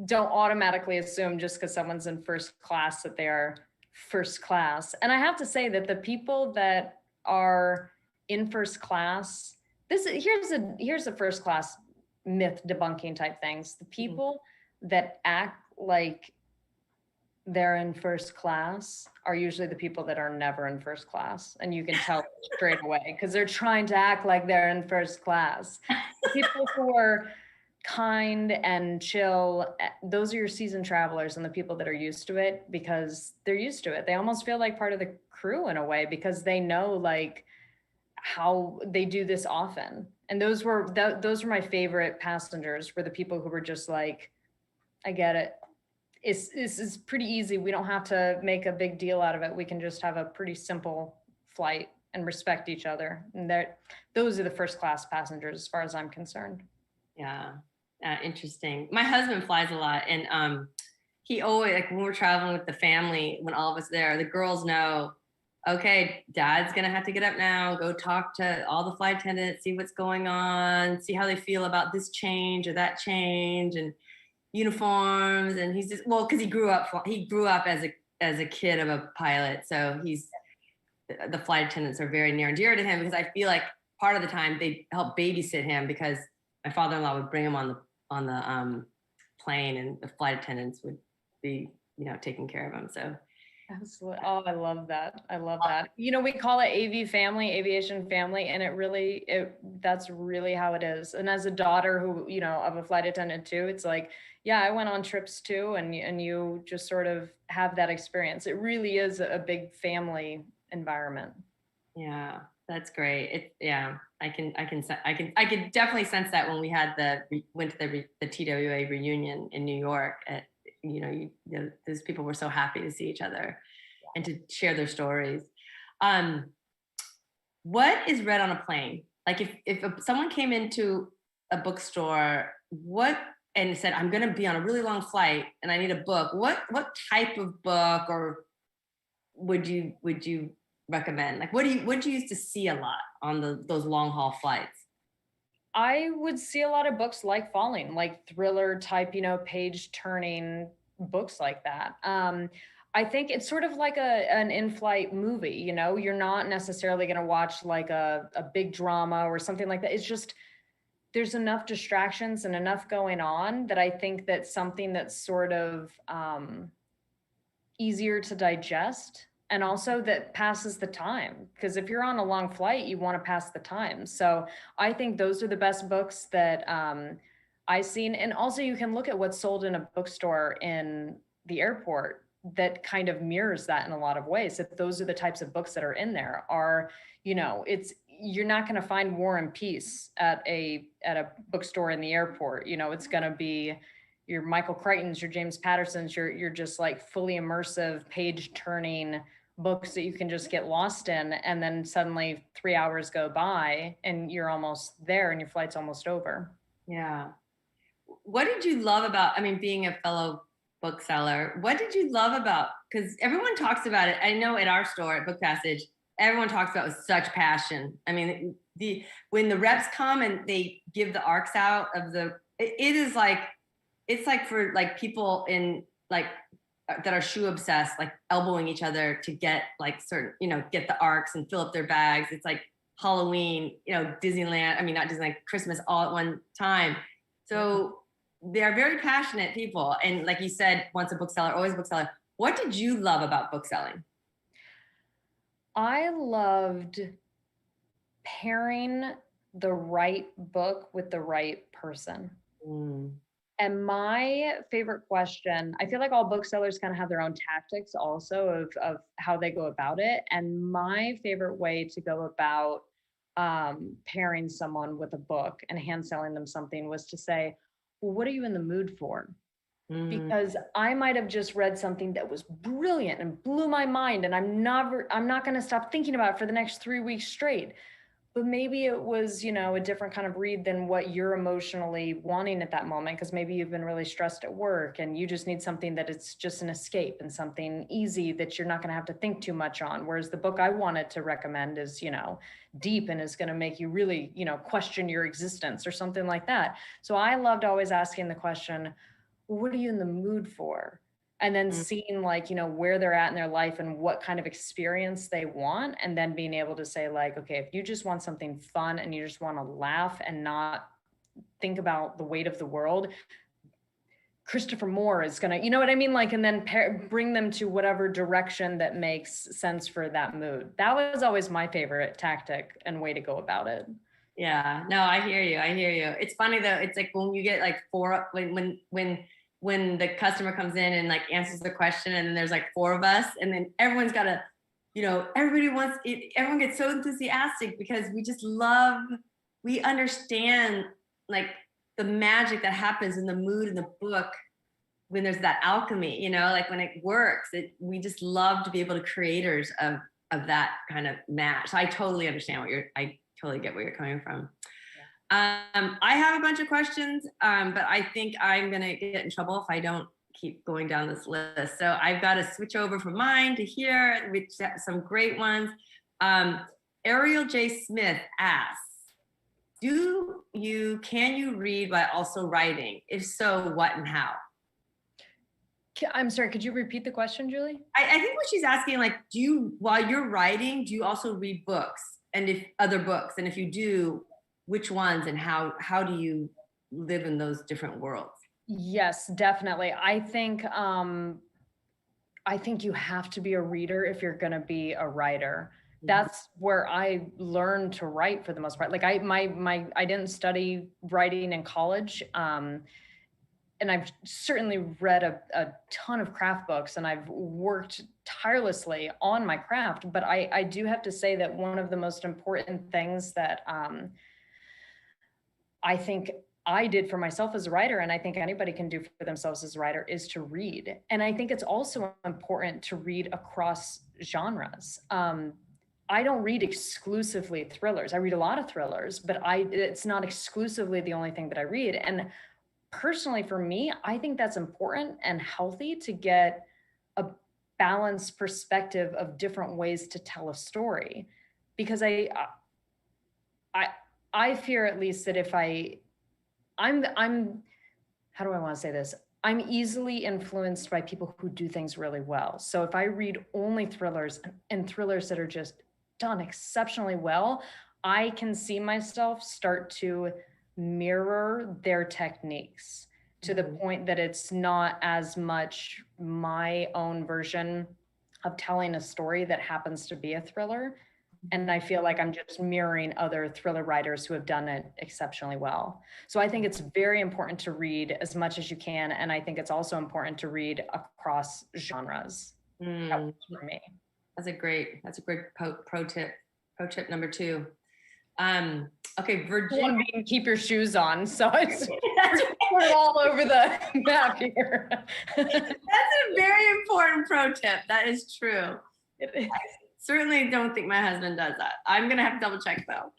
don't automatically assume just because someone's in first class that they are first class. And I have to say that the people that are in first class, here's a first class myth debunking type things. The people that act like they're in first class are usually the people that are never in first class. And you can tell straight away because they're trying to act like they're in first class. People who are kind and chill, those are your seasoned travelers and the people that are used to it because they're used to it. They almost feel like part of the crew in a way because they know like how they do this often. And those were my favorite passengers, were the people who were just like, I get it. It's pretty easy. We don't have to make a big deal out of it. We can just have a pretty simple flight and respect each other. And those are the first class passengers as far as I'm concerned. Yeah. Interesting. My husband flies a lot, and he always, like, when we're traveling with the family, when all of us there, the girls know, okay, dad's gonna have to get up now, go talk to all the flight attendants, see what's going on, see how they feel about this change or that change, and uniforms. And he's just, well, because he grew up as a kid of a pilot, so the flight attendants are very near and dear to him because I feel like part of the time they help babysit him because my father-in-law would bring him on the plane, and the flight attendants would be, taking care of him. So absolutely. Oh, I love that. We call it aviation family, and that's really how it is. And as a daughter who, of a flight attendant too, it's like, yeah, I went on trips too, and you just sort of have that experience. It really is a big family environment. Yeah, that's great. I can definitely sense that when we went to the TWA reunion in New York. Those people were so happy to see each other and to share their stories. What is read on a plane? Like if someone came into a bookstore, and said, I'm going to be on a really long flight and I need a book, what type of book or would you recommend? Like, what do you used to see a lot on those long haul flights? I would see a lot of books like Falling, like thriller type, page turning books like that. I think it's sort of like an in-flight movie, you're not necessarily going to watch like a big drama or something like that. It's just, there's enough distractions and enough going on that I think that something that's sort of easier to digest and also that passes the time. Because if you're on a long flight, you want to pass the time. So I think those are the best books that I've seen. And also you can look at what's sold in a bookstore in the airport that kind of mirrors that in a lot of ways. That those are the types of books that are in there are, you're not going to find War and Peace at a bookstore in the airport. It's going to be your Michael Crichton's, your James Patterson's, you're just like fully immersive page turning books that you can just get lost in. And then suddenly 3 hours go by and you're almost there and your flight's almost over. Yeah. What did you love about, being a fellow bookseller, what did you love about, because everyone talks about it. I know at our store at Book Passage, everyone talks about it with such passion. When the reps come and they give the arcs out of it is like, it's like for like people in like that are shoe obsessed, like elbowing each other to get like certain, get the arcs and fill up their bags. It's like Halloween, Disneyland, not Disneyland, Christmas all at one time. So they're very passionate people. And like you said, once a bookseller, always a bookseller. What did you love about bookselling? I loved pairing the right book with the right person. And my favorite question, I feel like all booksellers kind of have their own tactics also of how they go about it. And my favorite way to go about pairing someone with a book and hand selling them something was to say, well, what are you in the mood for? Because I might have just read something that was brilliant and blew my mind, and I'm not going to stop thinking about it for the next 3 weeks straight. But maybe it was, a different kind of read than what you're emotionally wanting at that moment, because maybe you've been really stressed at work and you just need something that it's just an escape and something easy that you're not going to have to think too much on. Whereas the book I wanted to recommend is, deep and is going to make you really, question your existence or something like that. So I loved always asking the question, what are you in the mood for? And then seeing like, where they're at in their life and what kind of experience they want. And then being able to say like, okay, if you just want something fun and you just want to laugh and not think about the weight of the world, Christopher Moore is going to, you know what I mean? Like, and then bring them to whatever direction that makes sense for that mood. That was always my favorite tactic and way to go about it. Yeah, no, I hear you. It's funny though. It's like when you get like when the customer comes in and like answers the question and then there's like 4 of us and then everyone's got to, everyone gets so enthusiastic because we understand like the magic that happens in the mood in the book when there's that alchemy, like when it works, we just love to be able to creators of that kind of match. So I totally understand I totally get where you're coming from. I have a bunch of questions, but I think I'm going to get in trouble if I don't keep going down this list. So I've got to switch over from mine to here, which some great ones. Ariel J. Smith asks, can you read while also writing? If so, what and how? I'm sorry, could you repeat the question, Julie? I think what she's asking, like, while you're writing, do you also read books and if other books? And if you do, which ones and how do you live in those different worlds? Yes, definitely. I think you have to be a reader if you're going to be a writer. That's where I learned to write for the most part. Like I didn't study writing in college. And I've certainly read a ton of craft books and I've worked tirelessly on my craft. But I do have to say that one of the most important things that I think I did for myself as a writer, and I think anybody can do for themselves as a writer, is to read. And I think it's also important to read across genres. I don't read exclusively thrillers. I read a lot of thrillers, but it's not exclusively the only thing that I read. And personally, for me, I think that's important and healthy to get a balanced perspective of different ways to tell a story. Because I fear, at least, that if I'm how do I want to say this? I'm easily influenced by people who do things really well. So if I read only thrillers and thrillers that are just done exceptionally well, I can see myself start to mirror their techniques to the point that it's not as much my own version of telling a story that happens to be a thriller. And I feel like I'm just mirroring other thriller writers who have done it exceptionally well. So I think it's very important to read as much as you can. And I think it's also important to read across genres. That was for me. That's a great pro tip. Pro tip number 2. Okay, Virginia. One being keep your shoes on. So it's we're all over the map here. That's a very important pro tip. That is true. It is. I certainly don't think my husband does that. I'm gonna have to double check though.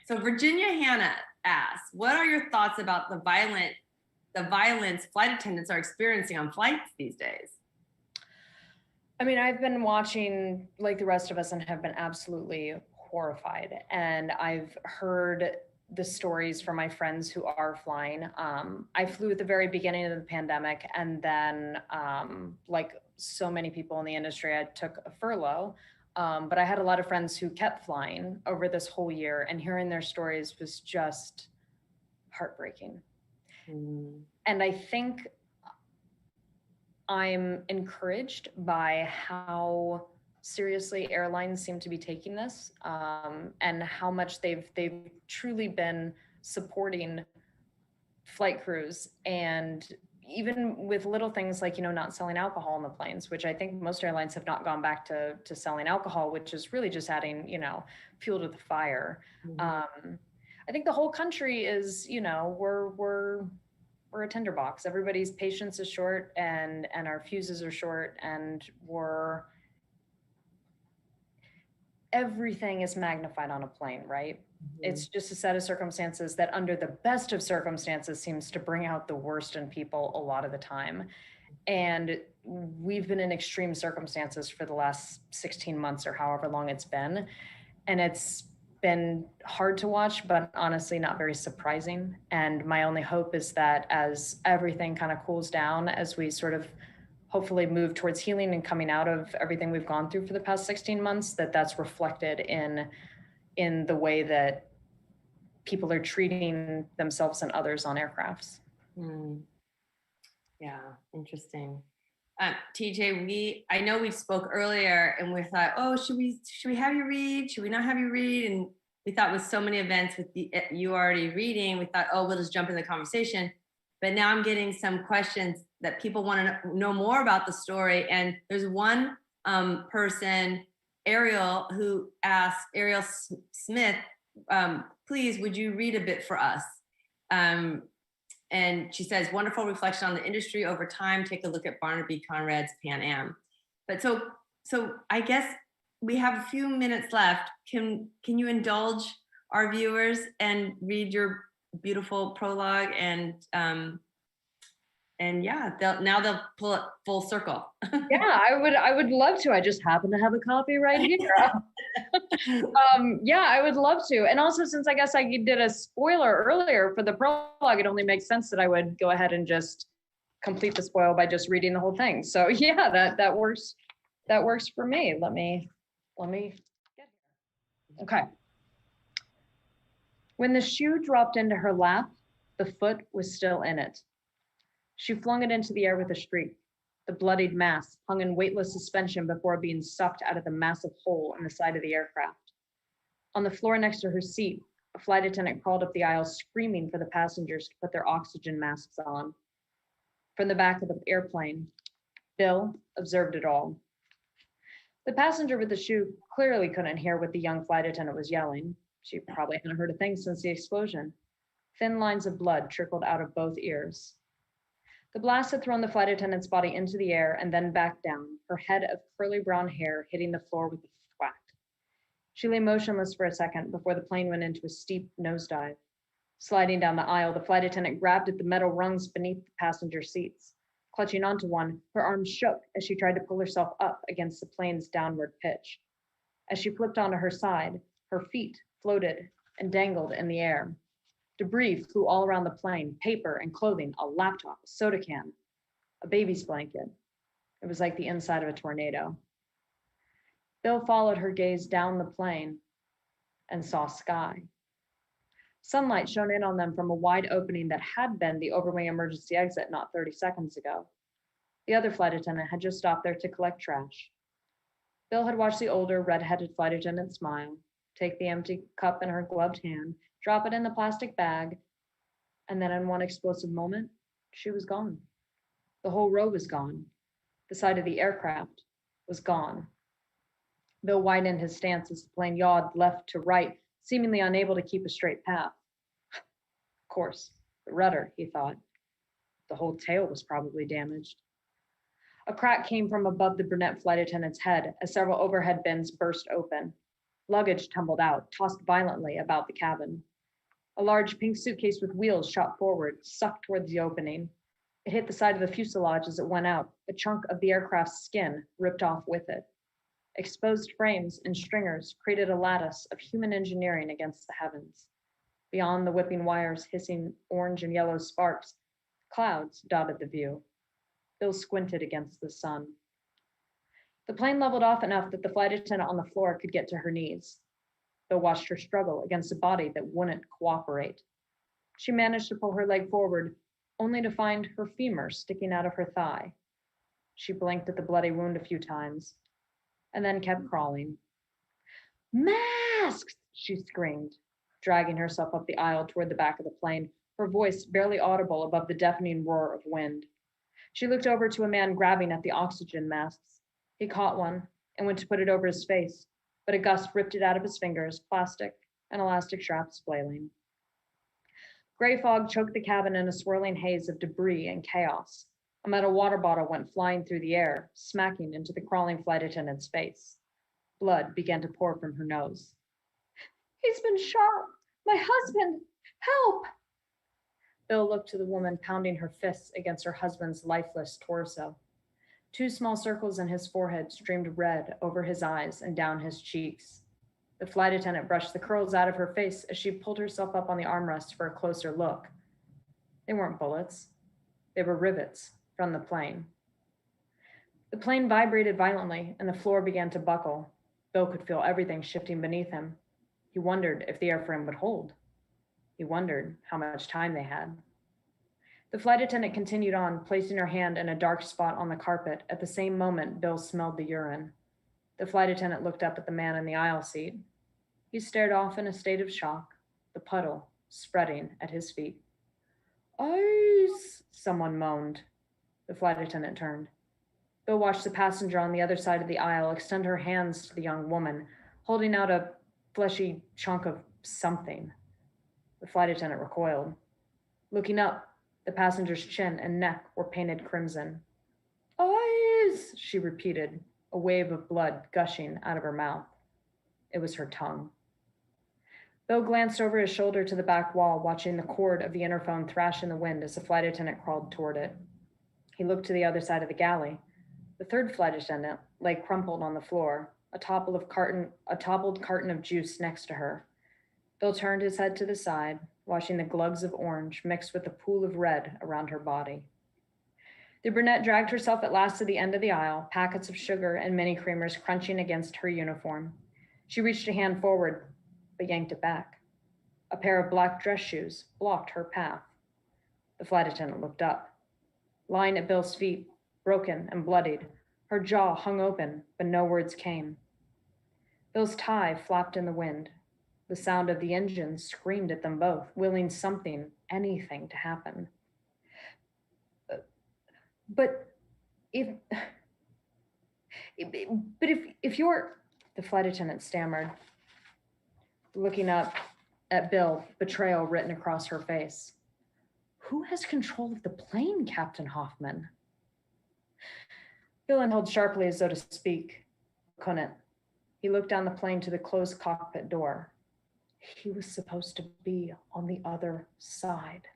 So Virginia Hannah asks, what are your thoughts about the violence flight attendants are experiencing on flights these days? I mean, I've been watching like the rest of us and have been absolutely horrified. And I've heard the stories from my friends who are flying. I flew at the very beginning of the pandemic, and then like so many people in the industry, I took a furlough. But I had a lot of friends who kept flying over this whole year, and hearing their stories was just heartbreaking. And I think I'm encouraged by how seriously airlines seem to be taking this, and how much they've truly been supporting flight crews, and even with little things like, not selling alcohol on the planes, which I think most airlines have not gone back to selling alcohol, which is really just adding, fuel to the fire. I think the whole country is, we're a tinderbox. Everybody's patience is short, and our fuses are short, and everything is magnified on a plane, right? It's just a set of circumstances that, under the best of circumstances, seems to bring out the worst in people a lot of the time. And we've been in extreme circumstances for the last 16 months or however long it's been. And it's been hard to watch, but honestly not very surprising. And my only hope is that as everything kind of cools down, as we sort of hopefully move towards healing and coming out of everything we've gone through for the past 16 months, that's reflected in the way that people are treating themselves and others on aircrafts. Yeah, interesting. TJ, I know we spoke earlier and we thought, oh, should we have you read? Should we not have you read? And we thought with so many events with you already reading, we thought, oh, we'll just jump in the conversation. But now I'm getting some questions that people want to know more about the story. And there's one person, Ariel, who asked, Ariel Smith, please, would you read a bit for us? And she says, wonderful reflection on the industry over time. Take a look at Barnaby Conrad's Pan Am. But so I guess we have a few minutes left. Can you indulge our viewers and read your beautiful prologue? And yeah, they'll pull it full circle. Yeah, I would love to. I just happen to have a copy right here. Yeah, I would love to. And also, since I guess I did a spoiler earlier for the prologue, it only makes sense that I would go ahead and just complete the spoil by just reading the whole thing. So yeah, that works. That works for me. Let me get here. Okay. When the shoe dropped into her lap, the foot was still in it. She flung it into the air with a shriek. The bloodied mass hung in weightless suspension before being sucked out of the massive hole in the side of the aircraft. On the floor next to her seat, a flight attendant crawled up the aisle screaming for the passengers to put their oxygen masks on. From the back of the airplane, Bill observed it all. The passenger with the shoe clearly couldn't hear what the young flight attendant was yelling. She probably hadn't heard a thing since the explosion. Thin lines of blood trickled out of both ears. The blast had thrown the flight attendant's body into the air and then back down, her head of curly brown hair hitting the floor with a thwack. She lay motionless for a second before the plane went into a steep nosedive. Sliding down the aisle, the flight attendant grabbed at the metal rungs beneath the passenger seats, Clutching onto one, her arms shook as she tried to pull herself up against the plane's downward pitch. As she flipped onto her side, her feet floated and dangled in the air. Debris flew all around the plane, paper and clothing, a laptop, a soda can, a baby's blanket. It was like the inside of a tornado. Bill followed her gaze down the plane and saw sky. Sunlight shone in on them from a wide opening that had been the overwing emergency exit not 30 seconds ago. The other flight attendant had just stopped there to collect trash. Bill had watched the older, red-headed flight attendant smile, take the empty cup in her gloved hand, drop it in the plastic bag, and then in one explosive moment, she was gone. The whole row was gone. The side of the aircraft was gone. Bill widened his stance as the plane yawed left to right, seemingly unable to keep a straight path. Of course, the rudder, he thought. The whole tail was probably damaged. A crack came from above the brunette flight attendant's head as several overhead bins burst open. Luggage tumbled out, tossed violently about the cabin. A large pink suitcase with wheels shot forward, sucked toward the opening. It hit the side of the fuselage as it went out, a chunk of the aircraft's skin ripped off with it. Exposed frames and stringers created a lattice of human engineering against the heavens. Beyond the whipping wires hissing orange and yellow sparks, clouds dotted the view. Bill squinted against the sun. The plane leveled off enough that the flight attendant on the floor could get to her knees. Bill watched her struggle against a body that wouldn't cooperate. She managed to pull her leg forward, only to find her femur sticking out of her thigh. She blinked at the bloody wound a few times, and then kept crawling. "Masks!" she screamed, dragging herself up the aisle toward the back of the plane, her voice barely audible above the deafening roar of wind. She looked over to a man grabbing at the oxygen masks. He caught one and went to put it over his face, but a gust ripped it out of his fingers, plastic and elastic straps flailing. Gray fog choked the cabin in a swirling haze of debris and chaos. A metal water bottle went flying through the air, smacking into the crawling flight attendant's face. Blood began to pour from her nose. "He's been shot! My husband! Help!" Bill looked to the woman pounding her fists against her husband's lifeless torso. 2 small circles in his forehead streamed red over his eyes and down his cheeks. The flight attendant brushed the curls out of her face as she pulled herself up on the armrest for a closer look. They weren't bullets. They were rivets from the plane. The plane vibrated violently and the floor began to buckle. Bill could feel everything shifting beneath him. He wondered if the airframe would hold. He wondered how much time they had. The flight attendant continued on, placing her hand in a dark spot on the carpet. At the same moment, Bill smelled the urine. The flight attendant looked up at the man in the aisle seat. He stared off in a state of shock, the puddle spreading at his feet. "Ice!" someone moaned. The flight attendant turned. Bill watched the passenger on the other side of the aisle extend her hands to the young woman, holding out a fleshy chunk of something. The flight attendant recoiled. Looking up, the passenger's chin and neck were painted crimson. "Eyes!" she repeated, a wave of blood gushing out of her mouth. It was her tongue. Bill glanced over his shoulder to the back wall, watching the cord of the interphone thrash in the wind as the flight attendant crawled toward it. He looked to the other side of the galley. The third flight attendant lay crumpled on the floor, a toppled carton of juice next to her. Bill turned his head to the side, watching the glugs of orange mixed with the pool of red around her body. The brunette dragged herself at last to the end of the aisle, packets of sugar and mini creamers crunching against her uniform. She reached a hand forward, but yanked it back. A pair of black dress shoes blocked her path. The flight attendant looked up. Lying at Bill's feet, broken and bloodied, her jaw hung open, but no words came. Bill's tie flapped in the wind. The sound of the engine screamed at them both, willing something, anything to happen. But if you're, the flight attendant stammered, looking up at Bill, betrayal written across her face. "Who has control of the plane, Captain Hoffman?" Bill inhaled sharply as though to speak. Couldn't. He looked down the plane to the closed cockpit door. He was supposed to be on the other side.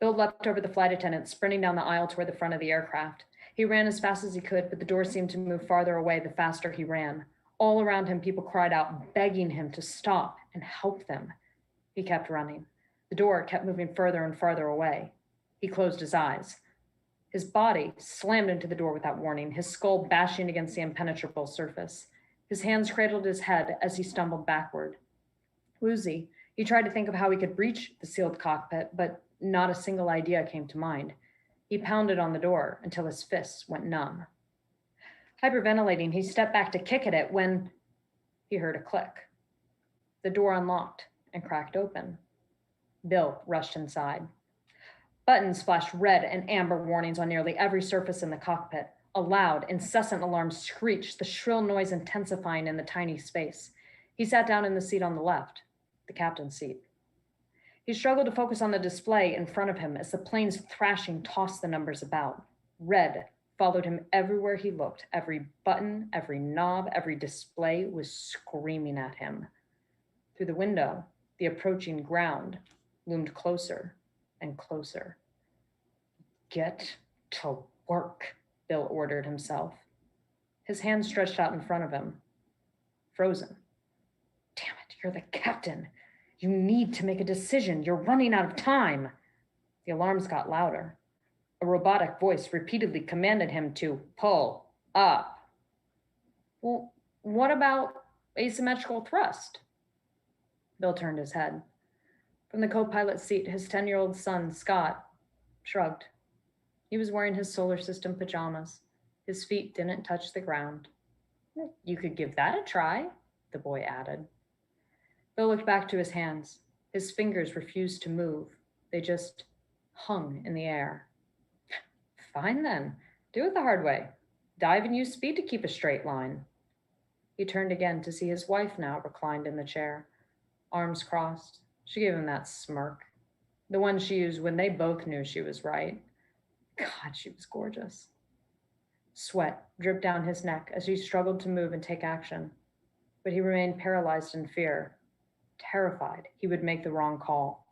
Bill leapt over the flight attendant, sprinting down the aisle toward the front of the aircraft. He ran as fast as he could, but the door seemed to move farther away the faster he ran. All around him, people cried out, begging him to stop and help them. He kept running. The door kept moving further and farther away. He closed his eyes. His body slammed into the door without warning, his skull bashing against the impenetrable surface. His hands cradled his head as he stumbled backward. Woozy, he tried to think of how he could breach the sealed cockpit, but not a single idea came to mind. He pounded on the door until his fists went numb. Hyperventilating, he stepped back to kick at it when he heard a click. The door unlocked and cracked open. Bill rushed inside. Buttons flashed red and amber warnings on nearly every surface in the cockpit. A loud, incessant alarm screeched, the shrill noise intensifying in the tiny space. He sat down in the seat on the left, the captain's seat. He struggled to focus on the display in front of him as the plane's thrashing tossed the numbers about. Red followed him everywhere he looked. Every button, every knob, every display was screaming at him. Through the window, the approaching ground loomed closer and closer. Get to work, Bill ordered himself. His hands stretched out in front of him, frozen. Damn it, you're the captain. You need to make a decision. You're running out of time. The alarms got louder. A robotic voice repeatedly commanded him to pull up. Well, what about asymmetrical thrust? Bill turned his head. From the co-pilot's seat, his 10-year-old son, Scott, shrugged. He was wearing his solar system pajamas. His feet didn't touch the ground. You could give that a try, the boy added. Bill looked back to his hands. His fingers refused to move. They just hung in the air. Fine then, do it the hard way. Dive and use speed to keep a straight line. He turned again to see his wife now reclined in the chair, arms crossed. She gave him that smirk, the one she used when they both knew she was right. God, she was gorgeous. Sweat dripped down his neck as he struggled to move and take action, but he remained paralyzed in fear, terrified he would make the wrong call.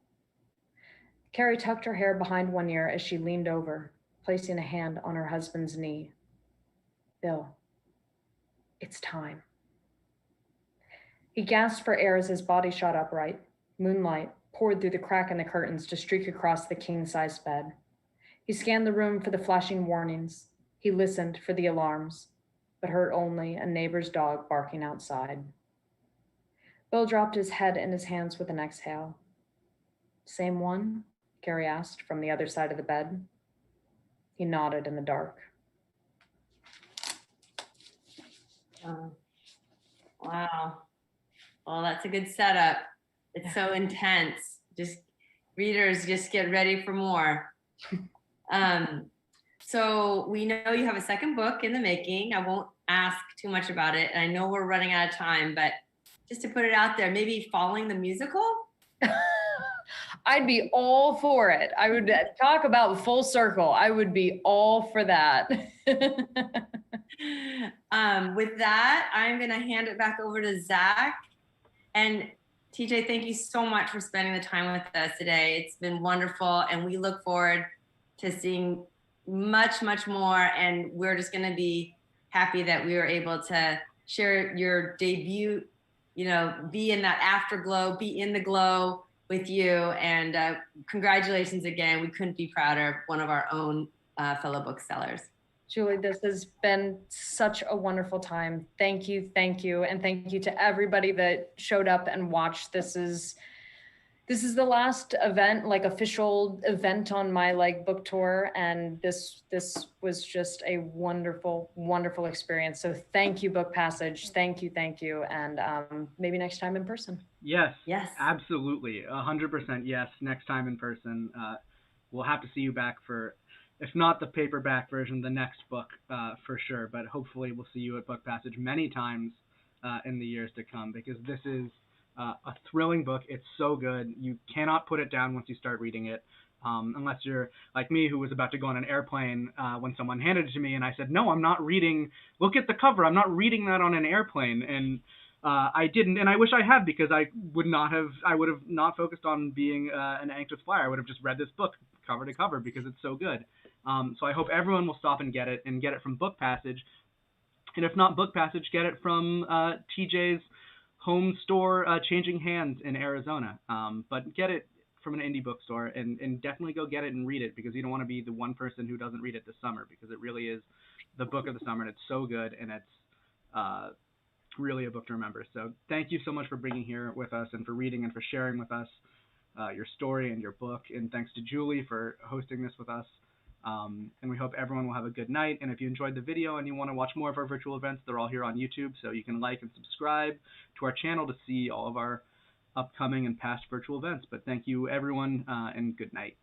Carrie tucked her hair behind one ear as she leaned over, placing a hand on her husband's knee. Bill, it's time. He gasped for air as his body shot upright. Moonlight poured through the crack in the curtains to streak across the king-size bed. He scanned the room for the flashing warnings. He listened for the alarms, but heard only a neighbor's dog barking outside. Bill dropped his head in his hands with an exhale. Same one? Carrie asked from the other side of the bed. He nodded in the dark. Wow. Well, that's a good setup. It's so intense. Readers, just get ready for more. So we know you have a second book in the making. I won't ask too much about it. And I know we're running out of time, but just to put it out there, maybe following the musical? I'd be all for it. I would talk about full circle. I would be all for that. With that, I'm going to hand it back over to Zach. And TJ, thank you so much for spending the time with us today. It's been wonderful, and we look forward to seeing much, much more. And we're just going to be happy that we were able to share your debut, be in that afterglow, be in the glow with you. And congratulations again. We couldn't be prouder of one of our own fellow booksellers. Julie, this has been such a wonderful time. Thank you. And thank you to everybody that showed up and watched. This is the last event, official event on my book tour. And this was just a wonderful, wonderful experience. So thank you, Book Passage. Thank you. And maybe next time in person. Yes. Yes. Absolutely. 100% yes. Next time in person. We'll have to see you back for, if not the paperback version, the next book for sure. But hopefully we'll see you at Book Passage many times in the years to come, because this is a thrilling book. It's so good. You cannot put it down once you start reading it, unless you're like me, who was about to go on an airplane when someone handed it to me, and I said, no, I'm not reading. Look at the cover. I'm not reading that on an airplane. And I didn't, and I wish I had, because I would have not focused on being an anxious flyer. I would have just read this book cover to cover because it's so good. So I hope everyone will stop and get it from Book Passage. And if not Book Passage, get it from TJ's home store, Changing Hands in Arizona. But get it from an indie bookstore and definitely go get it and read it, because you don't want to be the one person who doesn't read it this summer, because it really is the book of the summer, and it's so good, and it's really a book to remember. So thank you so much for being here with us and for reading and for sharing with us your story and your book. And thanks to Julie for hosting this with us. And we hope everyone will have a good night. And if you enjoyed the video and you want to watch more of our virtual events, they're all here on YouTube. So you can like and subscribe to our channel to see all of our upcoming and past virtual events. But thank you, everyone, and good night.